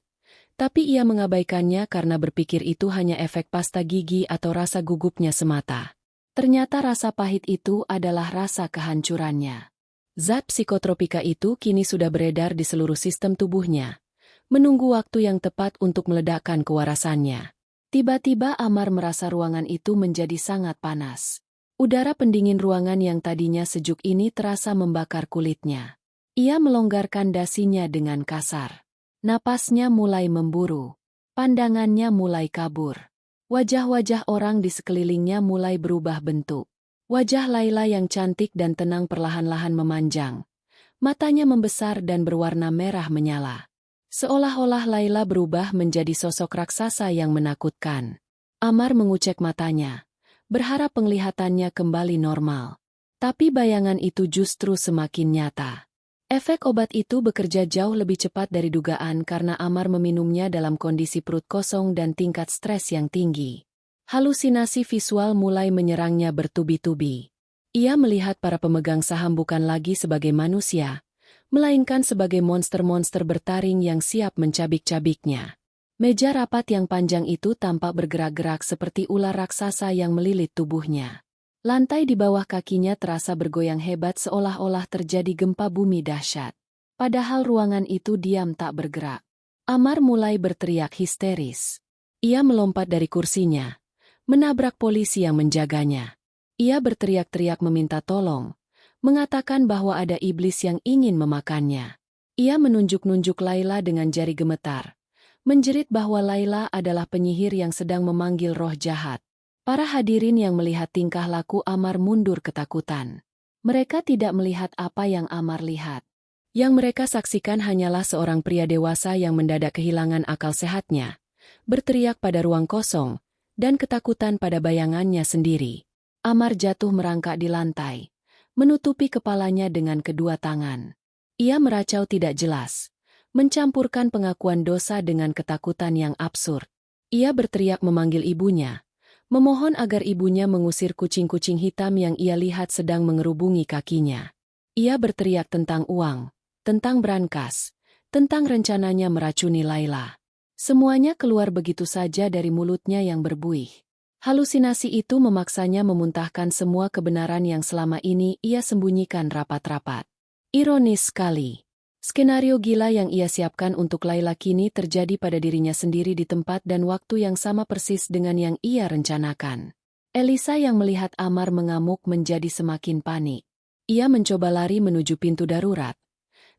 tapi ia mengabaikannya karena berpikir itu hanya efek pasta gigi atau rasa gugupnya semata. Ternyata rasa pahit itu adalah rasa kehancurannya. Zat psikotropika itu kini sudah beredar di seluruh sistem tubuhnya, menunggu waktu yang tepat untuk meledakkan kewarasannya. Tiba-tiba Amar merasa ruangan itu menjadi sangat panas. Udara pendingin ruangan yang tadinya sejuk ini terasa membakar kulitnya. Ia melonggarkan dasinya dengan kasar. Napasnya mulai memburu. Pandangannya mulai kabur. Wajah-wajah orang di sekelilingnya mulai berubah bentuk. Wajah Laila yang cantik dan tenang perlahan-lahan memanjang. Matanya membesar dan berwarna merah menyala. Seolah-olah Laila berubah menjadi sosok raksasa yang menakutkan. Amar mengucek matanya, berharap penglihatannya kembali normal. Tapi bayangan itu justru semakin nyata. Efek obat itu bekerja jauh lebih cepat dari dugaan karena Amar meminumnya dalam kondisi perut kosong dan tingkat stres yang tinggi. Halusinasi visual mulai menyerangnya bertubi-tubi. Ia melihat para pemegang saham bukan lagi sebagai manusia, melainkan sebagai monster-monster bertaring yang siap mencabik-cabiknya. Meja rapat yang panjang itu tampak bergerak-gerak seperti ular raksasa yang melilit tubuhnya. Lantai di bawah kakinya terasa bergoyang hebat seolah-olah terjadi gempa bumi dahsyat. Padahal ruangan itu diam tak bergerak. Amar mulai berteriak histeris. Ia melompat dari kursinya, menabrak polisi yang menjaganya. Ia berteriak-teriak meminta tolong, mengatakan bahwa ada iblis yang ingin memakannya. Ia menunjuk-nunjuk Laila dengan jari gemetar, menjerit bahwa Laila adalah penyihir yang sedang memanggil roh jahat. Para hadirin yang melihat tingkah laku Amar mundur ketakutan. Mereka tidak melihat apa yang Amar lihat. Yang mereka saksikan hanyalah seorang pria dewasa yang mendadak kehilangan akal sehatnya, berteriak pada ruang kosong, dan ketakutan pada bayangannya sendiri. Amar jatuh merangkak di lantai, menutupi kepalanya dengan kedua tangan. Ia meracau tidak jelas, mencampurkan pengakuan dosa dengan ketakutan yang absurd. Ia berteriak memanggil ibunya, memohon agar ibunya mengusir kucing-kucing hitam yang ia lihat sedang mengerubungi kakinya. Ia berteriak tentang uang, tentang brankas, tentang rencananya meracuni Laila. Semuanya keluar begitu saja dari mulutnya yang berbuih. Halusinasi itu memaksanya memuntahkan semua kebenaran yang selama ini ia sembunyikan rapat-rapat. Ironis sekali. Skenario gila yang ia siapkan untuk Laila kini terjadi pada dirinya sendiri di tempat dan waktu yang sama persis dengan yang ia rencanakan. Elisa yang melihat Amar mengamuk menjadi semakin panik. Ia mencoba lari menuju pintu darurat.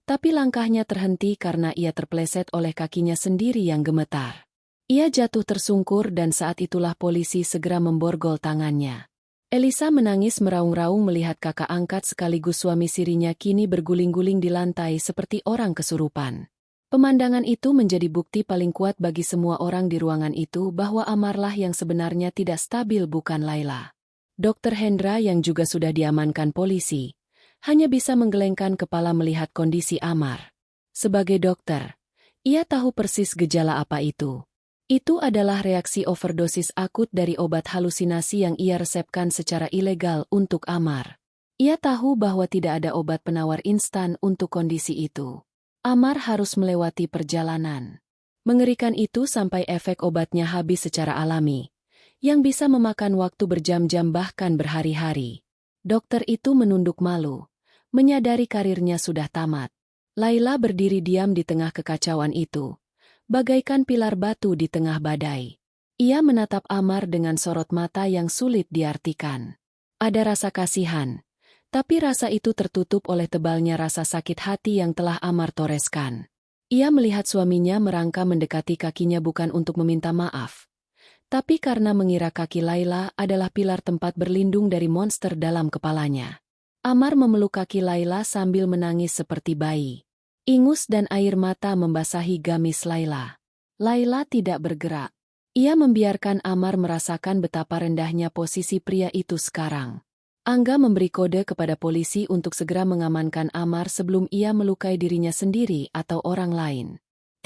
Tapi langkahnya terhenti karena ia terpleset oleh kakinya sendiri yang gemetar. Ia jatuh tersungkur dan saat itulah polisi segera memborgol tangannya. Elisa menangis meraung-raung melihat kakak angkat sekaligus suami sirinya kini berguling-guling di lantai seperti orang kesurupan. Pemandangan itu menjadi bukti paling kuat bagi semua orang di ruangan itu bahwa Amarlah yang sebenarnya tidak stabil bukan Laila. Dr. Hendra yang juga sudah diamankan polisi, hanya bisa menggelengkan kepala melihat kondisi Amar. Sebagai dokter, ia tahu persis gejala apa itu. Itu adalah reaksi overdosis akut dari obat halusinasi yang ia resepkan secara ilegal untuk Amar. Ia tahu bahwa tidak ada obat penawar instan untuk kondisi itu. Amar harus melewati perjalanan. Mengerikan itu sampai efek obatnya habis secara alami, yang bisa memakan waktu berjam-jam bahkan berhari-hari. Dokter itu menunduk malu, menyadari karirnya sudah tamat. Laila berdiri diam di tengah kekacauan itu, bagaikan pilar batu di tengah badai. Ia menatap Amar dengan sorot mata yang sulit diartikan. Ada rasa kasihan, tapi rasa itu tertutup oleh tebalnya rasa sakit hati yang telah Amar toreskan. Ia melihat suaminya merangka mendekati kakinya bukan untuk meminta maaf, tapi karena mengira kaki Laila adalah pilar tempat berlindung dari monster dalam kepalanya. Amar memeluk kaki Laila sambil menangis seperti bayi. Ingus dan air mata membasahi gamis Laila. Laila tidak bergerak. Ia membiarkan Amar merasakan betapa rendahnya posisi pria itu sekarang. Angga memberi kode kepada polisi untuk segera mengamankan Amar sebelum ia melukai dirinya sendiri atau orang lain.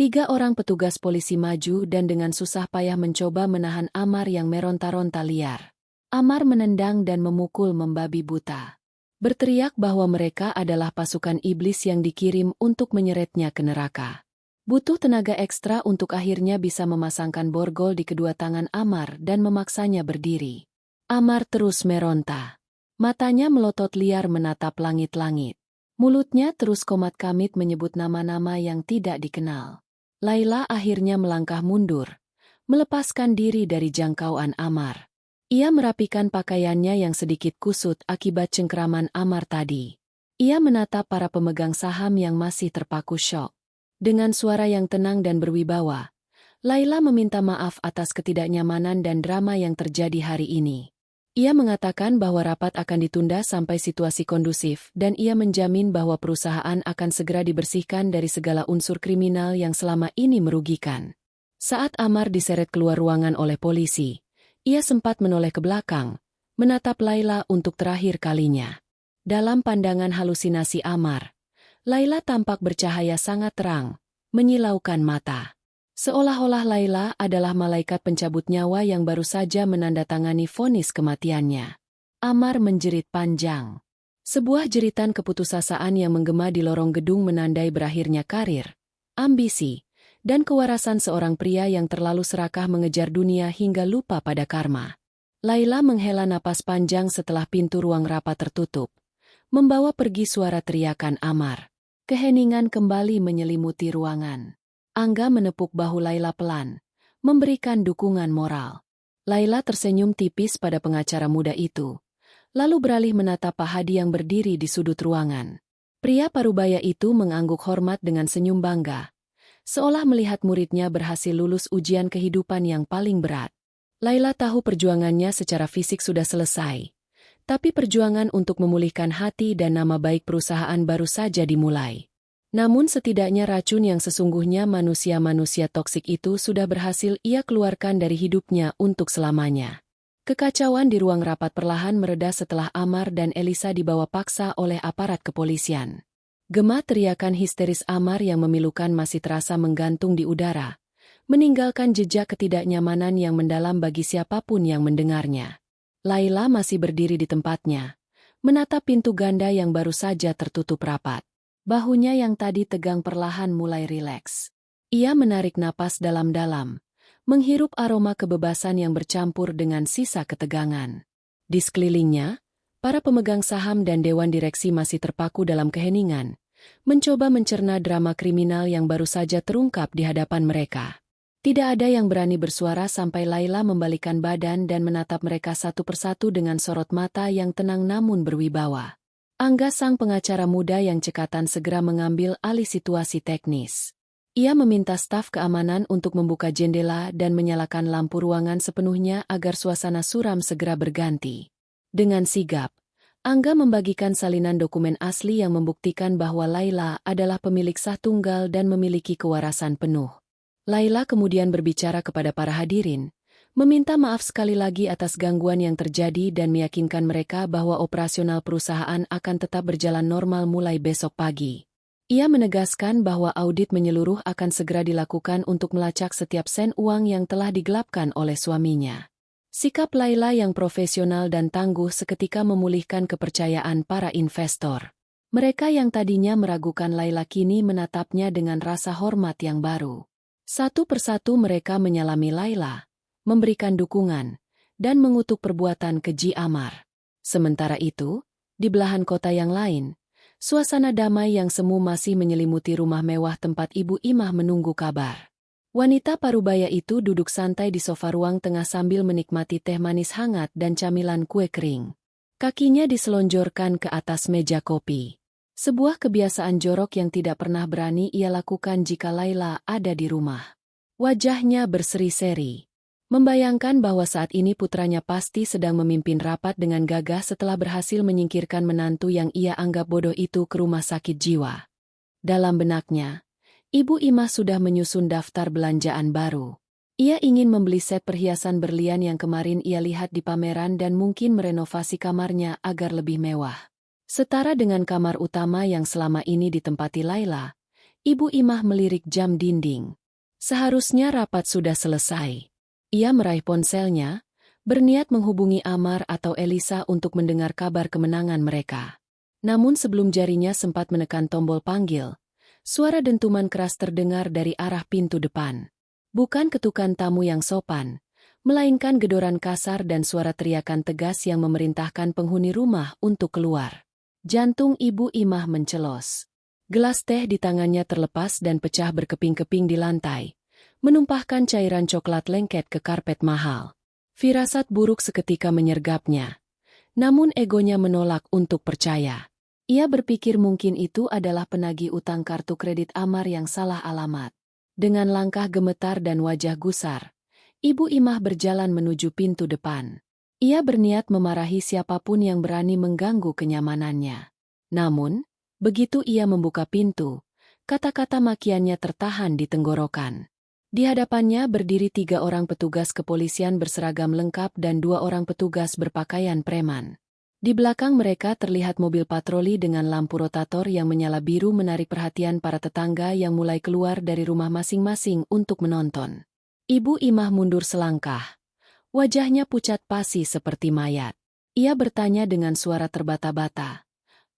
3 orang petugas polisi maju dan dengan susah payah mencoba menahan Amar yang meronta-ronta liar. Amar menendang dan memukul membabi buta. Berteriak bahwa mereka adalah pasukan iblis yang dikirim untuk menyeretnya ke neraka. Butuh tenaga ekstra untuk akhirnya bisa memasangkan borgol di kedua tangan Amar dan memaksanya berdiri. Amar terus meronta. Matanya melotot liar menatap langit-langit. Mulutnya terus komat-kamit menyebut nama-nama yang tidak dikenal. Laila akhirnya melangkah mundur, melepaskan diri dari jangkauan Amar. Ia merapikan pakaiannya yang sedikit kusut akibat cengkeraman Amar tadi. Ia menatap para pemegang saham yang masih terpaku syok. Dengan suara yang tenang dan berwibawa, Laila meminta maaf atas ketidaknyamanan dan drama yang terjadi hari ini. Ia mengatakan bahwa rapat akan ditunda sampai situasi kondusif dan ia menjamin bahwa perusahaan akan segera dibersihkan dari segala unsur kriminal yang selama ini merugikan. Saat Amar diseret keluar ruangan oleh polisi, ia sempat menoleh ke belakang, menatap Laila untuk terakhir kalinya. Dalam pandangan halusinasi Amar, Laila tampak bercahaya sangat terang, menyilaukan mata. Seolah-olah Laila adalah malaikat pencabut nyawa yang baru saja menandatangani vonis kematiannya. Amar menjerit panjang. Sebuah jeritan keputusasaan yang menggema di lorong gedung menandai berakhirnya karir, ambisi, dan kewarasan seorang pria yang terlalu serakah mengejar dunia hingga lupa pada karma. Laila menghela napas panjang setelah pintu ruang rapat tertutup, membawa pergi suara teriakan Amar. Keheningan kembali menyelimuti ruangan. Angga menepuk bahu Laila pelan, memberikan dukungan moral. Laila tersenyum tipis pada pengacara muda itu, lalu beralih menatap Pak Hadi yang berdiri di sudut ruangan. Pria parubaya itu mengangguk hormat dengan senyum bangga, seolah melihat muridnya berhasil lulus ujian kehidupan yang paling berat. Laila tahu perjuangannya secara fisik sudah selesai, tapi perjuangan untuk memulihkan hati dan nama baik perusahaan baru saja dimulai. Namun setidaknya racun yang sesungguhnya manusia-manusia toksik itu sudah berhasil ia keluarkan dari hidupnya untuk selamanya. Kekacauan di ruang rapat perlahan mereda setelah Amar dan Elisa dibawa paksa oleh aparat kepolisian. Gema teriakan histeris Amar yang memilukan masih terasa menggantung di udara, meninggalkan jejak ketidaknyamanan yang mendalam bagi siapapun yang mendengarnya. Laila masih berdiri di tempatnya, menatap pintu ganda yang baru saja tertutup rapat. Bahunya yang tadi tegang perlahan mulai rileks. Ia menarik napas dalam-dalam, menghirup aroma kebebasan yang bercampur dengan sisa ketegangan. Di sekelilingnya, para pemegang saham dan dewan direksi masih terpaku dalam keheningan, mencoba mencerna drama kriminal yang baru saja terungkap di hadapan mereka. Tidak ada yang berani bersuara sampai Laila membalikkan badan dan menatap mereka satu persatu dengan sorot mata yang tenang namun berwibawa. Angga, sang pengacara muda yang cekatan, segera mengambil alih situasi teknis. Ia meminta staf keamanan untuk membuka jendela dan menyalakan lampu ruangan sepenuhnya agar suasana suram segera berganti. Dengan sigap, Angga membagikan salinan dokumen asli yang membuktikan bahwa Laila adalah pemilik sah tunggal dan memiliki kewarasan penuh. Laila kemudian berbicara kepada para hadirin, meminta maaf sekali lagi atas gangguan yang terjadi dan meyakinkan mereka bahwa operasional perusahaan akan tetap berjalan normal mulai besok pagi. Ia menegaskan bahwa audit menyeluruh akan segera dilakukan untuk melacak setiap sen uang yang telah digelapkan oleh suaminya. Sikap Laila yang profesional dan tangguh seketika memulihkan kepercayaan para investor. Mereka yang tadinya meragukan Laila kini menatapnya dengan rasa hormat yang baru. Satu persatu mereka menyalami Laila, memberikan dukungan, dan mengutuk perbuatan keji Amar. Sementara itu, di belahan kota yang lain, suasana damai yang semu masih menyelimuti rumah mewah tempat Ibu Imah menunggu kabar. Wanita parubaya itu duduk santai di sofa ruang tengah sambil menikmati teh manis hangat dan camilan kue kering. Kakinya diselonjorkan ke atas meja kopi. Sebuah kebiasaan jorok yang tidak pernah berani ia lakukan jika Laila ada di rumah. Wajahnya berseri-seri, membayangkan bahwa saat ini putranya pasti sedang memimpin rapat dengan gagah setelah berhasil menyingkirkan menantu yang ia anggap bodoh itu ke rumah sakit jiwa. Dalam benaknya, Ibu Imah sudah menyusun daftar belanjaan baru. Ia ingin membeli set perhiasan berlian yang kemarin ia lihat di pameran dan mungkin merenovasi kamarnya agar lebih mewah. Setara dengan kamar utama yang selama ini ditempati Laila, Ibu Imah melirik jam dinding. Seharusnya rapat sudah selesai. Ia meraih ponselnya, berniat menghubungi Amar atau Elisa untuk mendengar kabar kemenangan mereka. Namun sebelum jarinya sempat menekan tombol panggil, suara dentuman keras terdengar dari arah pintu depan. Bukan ketukan tamu yang sopan, melainkan gedoran kasar dan suara teriakan tegas yang memerintahkan penghuni rumah untuk keluar. Jantung Ibu Imah mencelos. Gelas teh di tangannya terlepas dan pecah berkeping-keping di lantai, menumpahkan cairan coklat lengket ke karpet mahal. Firasat buruk seketika menyergapnya. Namun egonya menolak untuk percaya. Ia berpikir mungkin itu adalah penagih utang kartu kredit Amar yang salah alamat. Dengan langkah gemetar dan wajah gusar, Ibu Imah berjalan menuju pintu depan. Ia berniat memarahi siapapun yang berani mengganggu kenyamanannya. Namun, begitu ia membuka pintu, kata-kata makiannya tertahan di tenggorokan. Di hadapannya berdiri 3 orang petugas kepolisian berseragam lengkap dan 2 orang petugas berpakaian preman. Di belakang mereka terlihat mobil patroli dengan lampu rotator yang menyala biru menarik perhatian para tetangga yang mulai keluar dari rumah masing-masing untuk menonton. Ibu Imah mundur selangkah. Wajahnya pucat pasi seperti mayat. Ia bertanya dengan suara terbata-bata.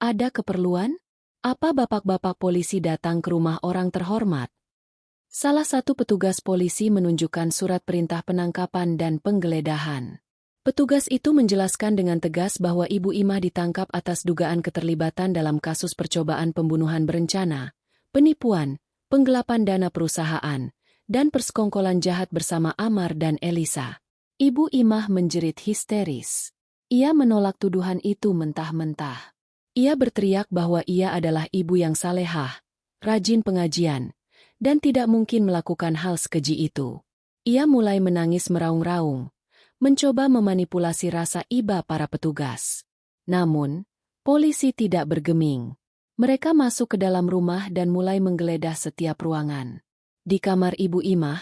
Ada keperluan? Apa bapak-bapak polisi datang ke rumah orang terhormat? Salah satu petugas polisi menunjukkan surat perintah penangkapan dan penggeledahan. Petugas itu menjelaskan dengan tegas bahwa Ibu Imah ditangkap atas dugaan keterlibatan dalam kasus percobaan pembunuhan berencana, penipuan, penggelapan dana perusahaan, dan persekongkolan jahat bersama Amar dan Elisa. Ibu Imah menjerit histeris. Ia menolak tuduhan itu mentah-mentah. Ia berteriak bahwa ia adalah ibu yang salehah, rajin pengajian, dan tidak mungkin melakukan hal sekeji itu. Ia mulai menangis meraung-raung, mencoba memanipulasi rasa iba para petugas. Namun, polisi tidak bergeming. Mereka masuk ke dalam rumah dan mulai menggeledah setiap ruangan. Di kamar Ibu Imah,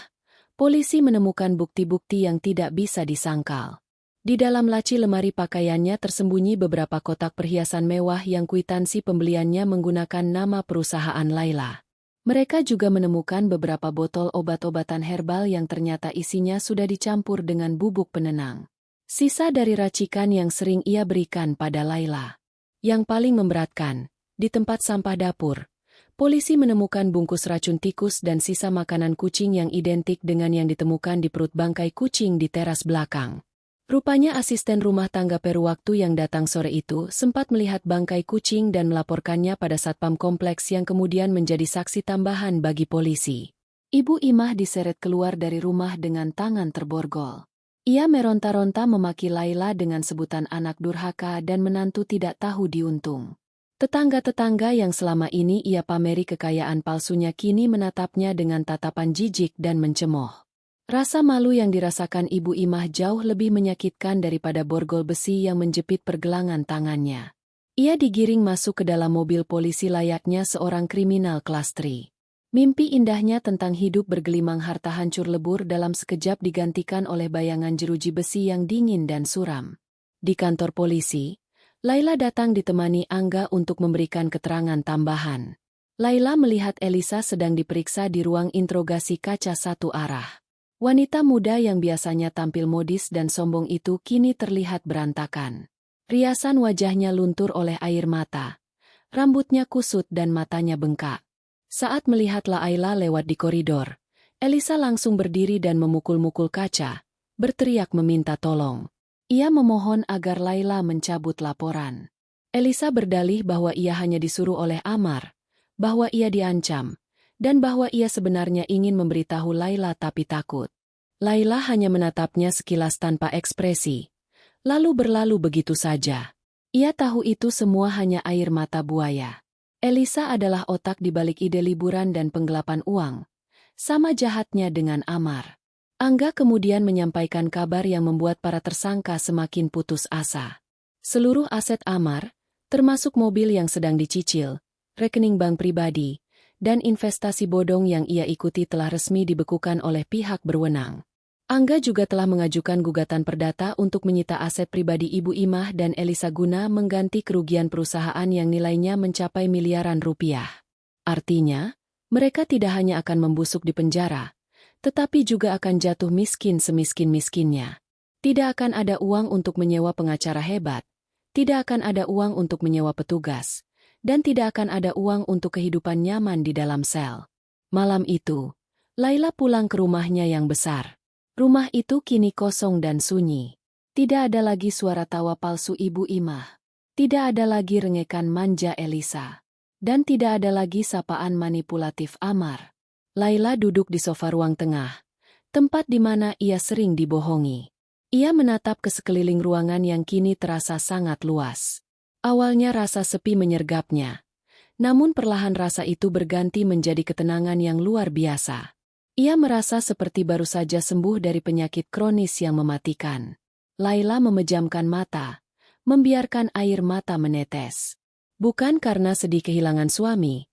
polisi menemukan bukti-bukti yang tidak bisa disangkal. Di dalam laci lemari pakaiannya tersembunyi beberapa kotak perhiasan mewah yang kwitansi pembeliannya menggunakan nama perusahaan Laila. Mereka juga menemukan beberapa botol obat-obatan herbal yang ternyata isinya sudah dicampur dengan bubuk penenang. Sisa dari racikan yang sering ia berikan pada Laila. Yang paling memberatkan, di tempat sampah dapur, Polisi menemukan bungkus racun tikus dan sisa makanan kucing yang identik dengan yang ditemukan di perut bangkai kucing di teras belakang. Rupanya asisten rumah tangga Peruwaktu yang datang sore itu sempat melihat bangkai kucing dan melaporkannya pada satpam kompleks yang kemudian menjadi saksi tambahan bagi polisi. Ibu Imah diseret keluar dari rumah dengan tangan terborgol. Ia meronta-ronta memaki Laila dengan sebutan anak durhaka dan menantu tidak tahu diuntung. Tetangga-tetangga yang selama ini ia pameri kekayaan palsunya kini menatapnya dengan tatapan jijik dan mencemooh. Rasa malu yang dirasakan Ibu Imah jauh lebih menyakitkan daripada borgol besi yang menjepit pergelangan tangannya. Ia digiring masuk ke dalam mobil polisi layaknya seorang kriminal kelas 3. Mimpi indahnya tentang hidup bergelimang harta hancur lebur dalam sekejap digantikan oleh bayangan jeruji besi yang dingin dan suram. Di kantor polisi, Laila datang ditemani Angga untuk memberikan keterangan tambahan. Laila melihat Elisa sedang diperiksa di ruang interogasi kaca satu arah. Wanita muda yang biasanya tampil modis dan sombong itu kini terlihat berantakan. Riasan wajahnya luntur oleh air mata. Rambutnya kusut dan matanya bengkak. Saat melihat Laila lewat di koridor, Elisa langsung berdiri dan memukul-mukul kaca, berteriak meminta tolong. Ia memohon agar Laila mencabut laporan. Elisa berdalih bahwa ia hanya disuruh oleh Amar, bahwa ia diancam, dan bahwa ia sebenarnya ingin memberitahu Laila tapi takut. Laila hanya menatapnya sekilas tanpa ekspresi, lalu berlalu begitu saja. Ia tahu itu semua hanya air mata buaya. Elisa adalah otak di balik ide liburan dan penggelapan uang, sama jahatnya dengan Amar. Angga kemudian menyampaikan kabar yang membuat para tersangka semakin putus asa. Seluruh aset Amar, termasuk mobil yang sedang dicicil, rekening bank pribadi, dan investasi bodong yang ia ikuti telah resmi dibekukan oleh pihak berwenang. Angga juga telah mengajukan gugatan perdata untuk menyita aset pribadi Ibu Imah dan Elisa guna mengganti kerugian perusahaan yang nilainya mencapai miliaran rupiah. Artinya, mereka tidak hanya akan membusuk di penjara, tetapi juga akan jatuh miskin semiskin-miskinnya. Tidak akan ada uang untuk menyewa pengacara hebat, tidak akan ada uang untuk menyewa petugas, dan tidak akan ada uang untuk kehidupan nyaman di dalam sel. Malam itu, Laila pulang ke rumahnya yang besar. Rumah itu kini kosong dan sunyi. Tidak ada lagi suara tawa palsu Ibu Imah. Tidak ada lagi rengekan manja Elisa. Dan tidak ada lagi sapaan manipulatif Amar. Laila duduk di sofa ruang tengah, tempat di mana ia sering dibohongi. Ia menatap ke sekeliling ruangan yang kini terasa sangat luas. Awalnya rasa sepi menyergapnya, namun perlahan rasa itu berganti menjadi ketenangan yang luar biasa. Ia merasa seperti baru saja sembuh dari penyakit kronis yang mematikan. Laila memejamkan mata, membiarkan air mata menetes. Bukan karena sedih kehilangan suami,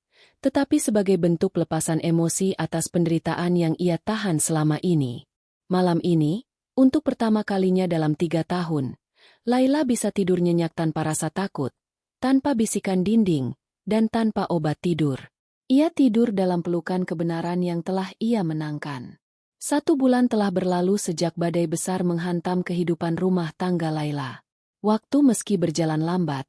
tetapi sebagai bentuk lepasan emosi atas penderitaan yang ia tahan selama ini. Malam ini, untuk pertama kalinya dalam 3 tahun, Laila bisa tidur nyenyak tanpa rasa takut, tanpa bisikan dinding, dan tanpa obat tidur. Ia tidur dalam pelukan kebenaran yang telah ia menangkan. 1 bulan telah berlalu sejak badai besar menghantam kehidupan rumah tangga Laila. Waktu meski berjalan lambat,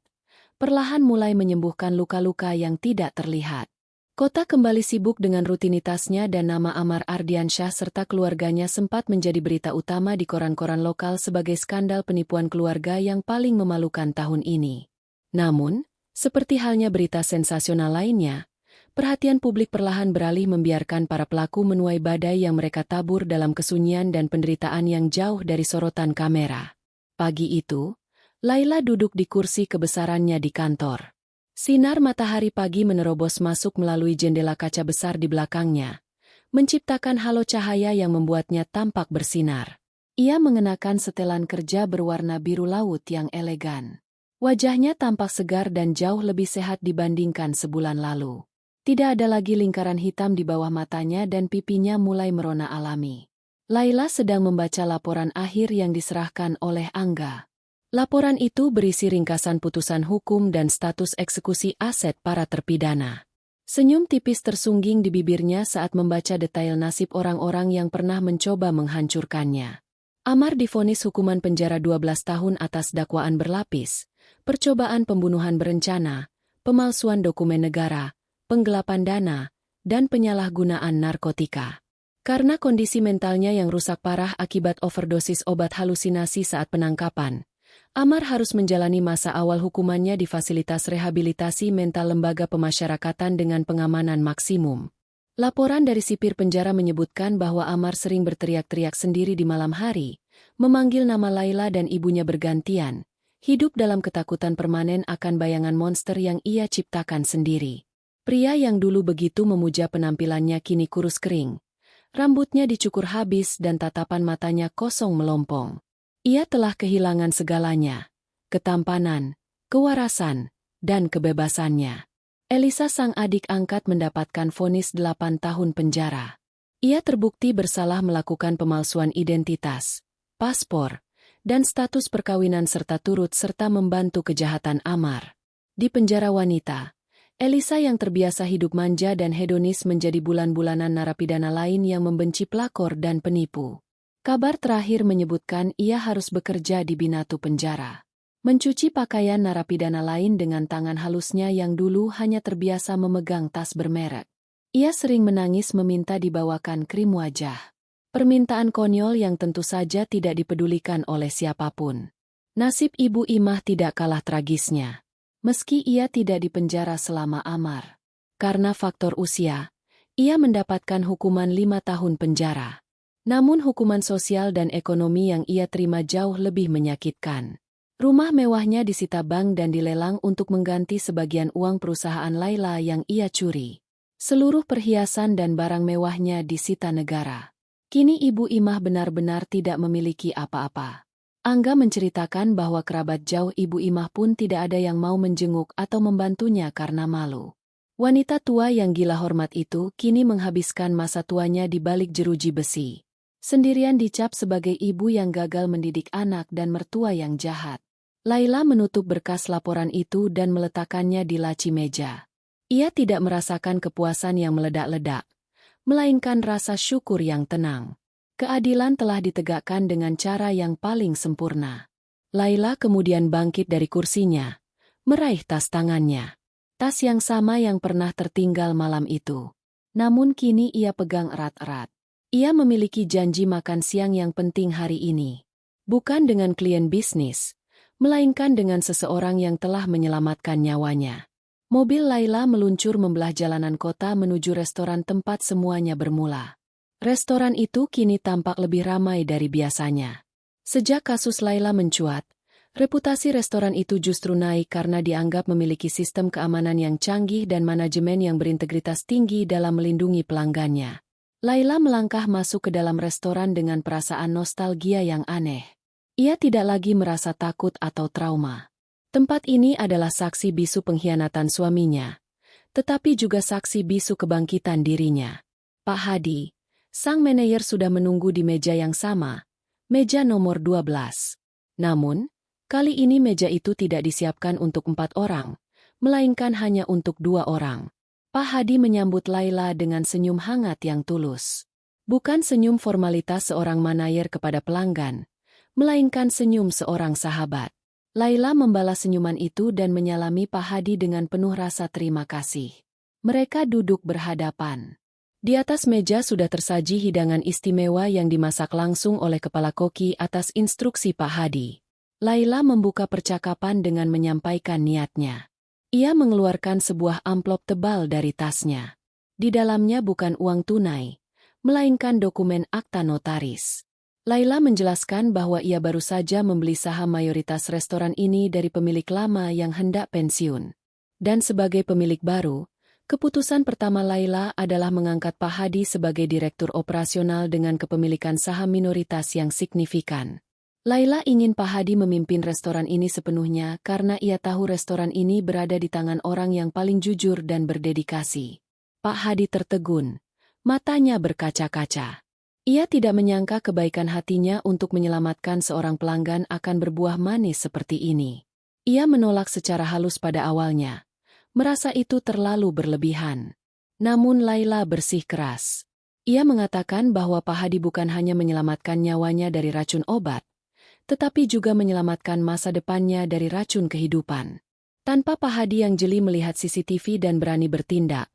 perlahan mulai menyembuhkan luka-luka yang tidak terlihat. Kota kembali sibuk dengan rutinitasnya dan nama Amar Ardiansyah serta keluarganya sempat menjadi berita utama di koran-koran lokal sebagai skandal penipuan keluarga yang paling memalukan tahun ini. Namun, seperti halnya berita sensasional lainnya, perhatian publik perlahan beralih membiarkan para pelaku menuai badai yang mereka tabur dalam kesunyian dan penderitaan yang jauh dari sorotan kamera. Pagi itu, Laila duduk di kursi kebesarannya di kantor. Sinar matahari pagi menerobos masuk melalui jendela kaca besar di belakangnya, menciptakan halo cahaya yang membuatnya tampak bersinar. Ia mengenakan setelan kerja berwarna biru laut yang elegan. Wajahnya tampak segar dan jauh lebih sehat dibandingkan sebulan lalu. Tidak ada lagi lingkaran hitam di bawah matanya dan pipinya mulai merona alami. Laila sedang membaca laporan akhir yang diserahkan oleh Angga. Laporan itu berisi ringkasan putusan hukum dan status eksekusi aset para terpidana. Senyum tipis tersungging di bibirnya saat membaca detail nasib orang-orang yang pernah mencoba menghancurkannya. Amar divonis hukuman penjara 12 tahun atas dakwaan berlapis, percobaan pembunuhan berencana, pemalsuan dokumen negara, penggelapan dana, dan penyalahgunaan narkotika. Karena kondisi mentalnya yang rusak parah akibat overdosis obat halusinasi saat penangkapan, Amar harus menjalani masa awal hukumannya di fasilitas rehabilitasi mental lembaga pemasyarakatan dengan pengamanan maksimum. Laporan dari sipir penjara menyebutkan bahwa Amar sering berteriak-teriak sendiri di malam hari, memanggil nama Laila dan ibunya bergantian, hidup dalam ketakutan permanen akan bayangan monster yang ia ciptakan sendiri. Pria yang dulu begitu memuja penampilannya kini kurus kering. Rambutnya dicukur habis dan tatapan matanya kosong melompong. Ia telah kehilangan segalanya, ketampanan, kewarasan, dan kebebasannya. Elisa sang adik angkat mendapatkan vonis 8 tahun penjara. Ia terbukti bersalah melakukan pemalsuan identitas, paspor, dan status perkawinan serta turut serta membantu kejahatan Amar. Di penjara wanita, Elisa yang terbiasa hidup manja dan hedonis menjadi bulan-bulanan narapidana lain yang membenci pelakor dan penipu. Kabar terakhir menyebutkan ia harus bekerja di Binatu penjara. Mencuci pakaian narapidana lain dengan tangan halusnya yang dulu hanya terbiasa memegang tas bermerek. Ia sering menangis meminta dibawakan krim wajah. Permintaan konyol yang tentu saja tidak dipedulikan oleh siapapun. Nasib Ibu Imah tidak kalah tragisnya. Meski ia tidak dipenjara selama Amar. Karena faktor usia, ia mendapatkan hukuman 5 tahun penjara. Namun hukuman sosial dan ekonomi yang ia terima jauh lebih menyakitkan. Rumah mewahnya disita bank dan dilelang untuk mengganti sebagian uang perusahaan Laila yang ia curi. Seluruh perhiasan dan barang mewahnya disita negara. Kini Ibu Imah benar-benar tidak memiliki apa-apa. Angga menceritakan bahwa kerabat jauh Ibu Imah pun tidak ada yang mau menjenguk atau membantunya karena malu. Wanita tua yang gila hormat itu kini menghabiskan masa tuanya di balik jeruji besi. Sendirian dicap sebagai ibu yang gagal mendidik anak dan mertua yang jahat. Laila menutup berkas laporan itu dan meletakkannya di laci meja. Ia tidak merasakan kepuasan yang meledak-ledak, melainkan rasa syukur yang tenang. Keadilan telah ditegakkan dengan cara yang paling sempurna. Laila kemudian bangkit dari kursinya, meraih tas tangannya. Tas yang sama yang pernah tertinggal malam itu. Namun kini ia pegang erat-erat. Ia memiliki janji makan siang yang penting hari ini. Bukan dengan klien bisnis, melainkan dengan seseorang yang telah menyelamatkan nyawanya. Mobil Laila meluncur membelah jalanan kota menuju restoran tempat semuanya bermula. Restoran itu kini tampak lebih ramai dari biasanya. Sejak kasus Laila mencuat, reputasi restoran itu justru naik karena dianggap memiliki sistem keamanan yang canggih dan manajemen yang berintegritas tinggi dalam melindungi pelanggannya. Laila melangkah masuk ke dalam restoran dengan perasaan nostalgia yang aneh. Ia tidak lagi merasa takut atau trauma. Tempat ini adalah saksi bisu pengkhianatan suaminya, tetapi juga saksi bisu kebangkitan dirinya. Pak Hadi, sang manajer sudah menunggu di meja yang sama, meja nomor 12. Namun, kali ini meja itu tidak disiapkan untuk 4 orang, melainkan hanya untuk 2 orang. Pak Hadi menyambut Laila dengan senyum hangat yang tulus. Bukan senyum formalitas seorang manajer kepada pelanggan, melainkan senyum seorang sahabat. Laila membalas senyuman itu dan menyalami Pak Hadi dengan penuh rasa terima kasih. Mereka duduk berhadapan. Di atas meja sudah tersaji hidangan istimewa yang dimasak langsung oleh kepala koki atas instruksi Pak Hadi. Laila membuka percakapan dengan menyampaikan niatnya. Ia mengeluarkan sebuah amplop tebal dari tasnya. Di dalamnya bukan uang tunai, melainkan dokumen akta notaris. Laila menjelaskan bahwa ia baru saja membeli saham mayoritas restoran ini dari pemilik lama yang hendak pensiun. Dan sebagai pemilik baru, keputusan pertama Laila adalah mengangkat Pak Hadi sebagai direktur operasional dengan kepemilikan saham minoritas yang signifikan. Laila ingin Pak Hadi memimpin restoran ini sepenuhnya karena ia tahu restoran ini berada di tangan orang yang paling jujur dan berdedikasi. Pak Hadi tertegun, matanya berkaca-kaca. Ia tidak menyangka kebaikan hatinya untuk menyelamatkan seorang pelanggan akan berbuah manis seperti ini. Ia menolak secara halus pada awalnya, merasa itu terlalu berlebihan. Namun Laila bersikeras. Ia mengatakan bahwa Pak Hadi bukan hanya menyelamatkan nyawanya dari racun obat, tetapi juga menyelamatkan masa depannya dari racun kehidupan. Tanpa Pak Hadi yang jeli melihat CCTV dan berani bertindak,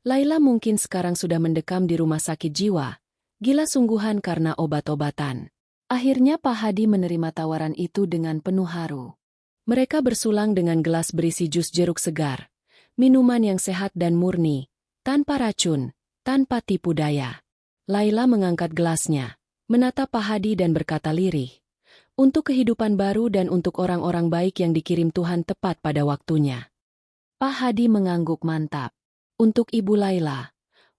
Laila mungkin sekarang sudah mendekam di rumah sakit jiwa, gila sungguhan karena obat-obatan. Akhirnya Pak Hadi menerima tawaran itu dengan penuh haru. Mereka bersulang dengan gelas berisi jus jeruk segar, minuman yang sehat dan murni, tanpa racun, tanpa tipu daya. Laila mengangkat gelasnya, menatap Pak Hadi dan berkata lirih, "Untuk kehidupan baru dan untuk orang-orang baik yang dikirim Tuhan tepat pada waktunya." Pak Hadi mengangguk mantap. "Untuk Ibu Laila,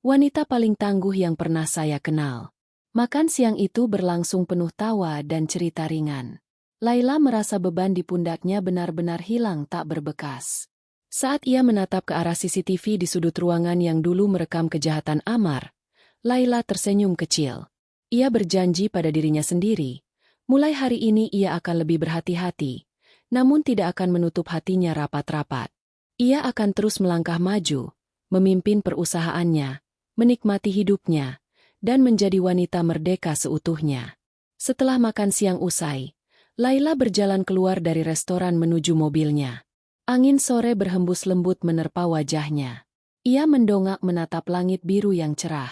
wanita paling tangguh yang pernah saya kenal." Makan siang itu berlangsung penuh tawa dan cerita ringan. Laila merasa beban di pundaknya benar-benar hilang tak berbekas. Saat ia menatap ke arah CCTV di sudut ruangan yang dulu merekam kejahatan Amar, Laila tersenyum kecil. Ia berjanji pada dirinya sendiri, mulai hari ini ia akan lebih berhati-hati, namun tidak akan menutup hatinya rapat-rapat. Ia akan terus melangkah maju, memimpin perusahaannya, menikmati hidupnya, dan menjadi wanita merdeka seutuhnya. Setelah makan siang usai, Laila berjalan keluar dari restoran menuju mobilnya. Angin sore berhembus lembut menerpa wajahnya. Ia mendongak menatap langit biru yang cerah.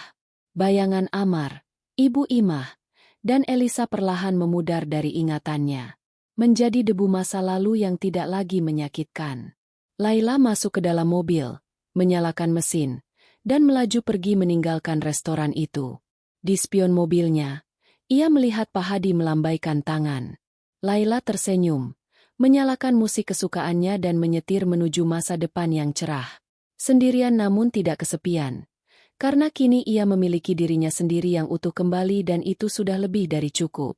Bayangan Amar, Ibu Imah, dan Elisa perlahan memudar dari ingatannya. Menjadi debu masa lalu yang tidak lagi menyakitkan. Laila masuk ke dalam mobil, menyalakan mesin, dan melaju pergi meninggalkan restoran itu. Di spion mobilnya, ia melihat Pak Hadi melambaikan tangan. Laila tersenyum, menyalakan musik kesukaannya dan menyetir menuju masa depan yang cerah. Sendirian namun tidak kesepian. Karena kini ia memiliki dirinya sendiri yang utuh kembali dan itu sudah lebih dari cukup.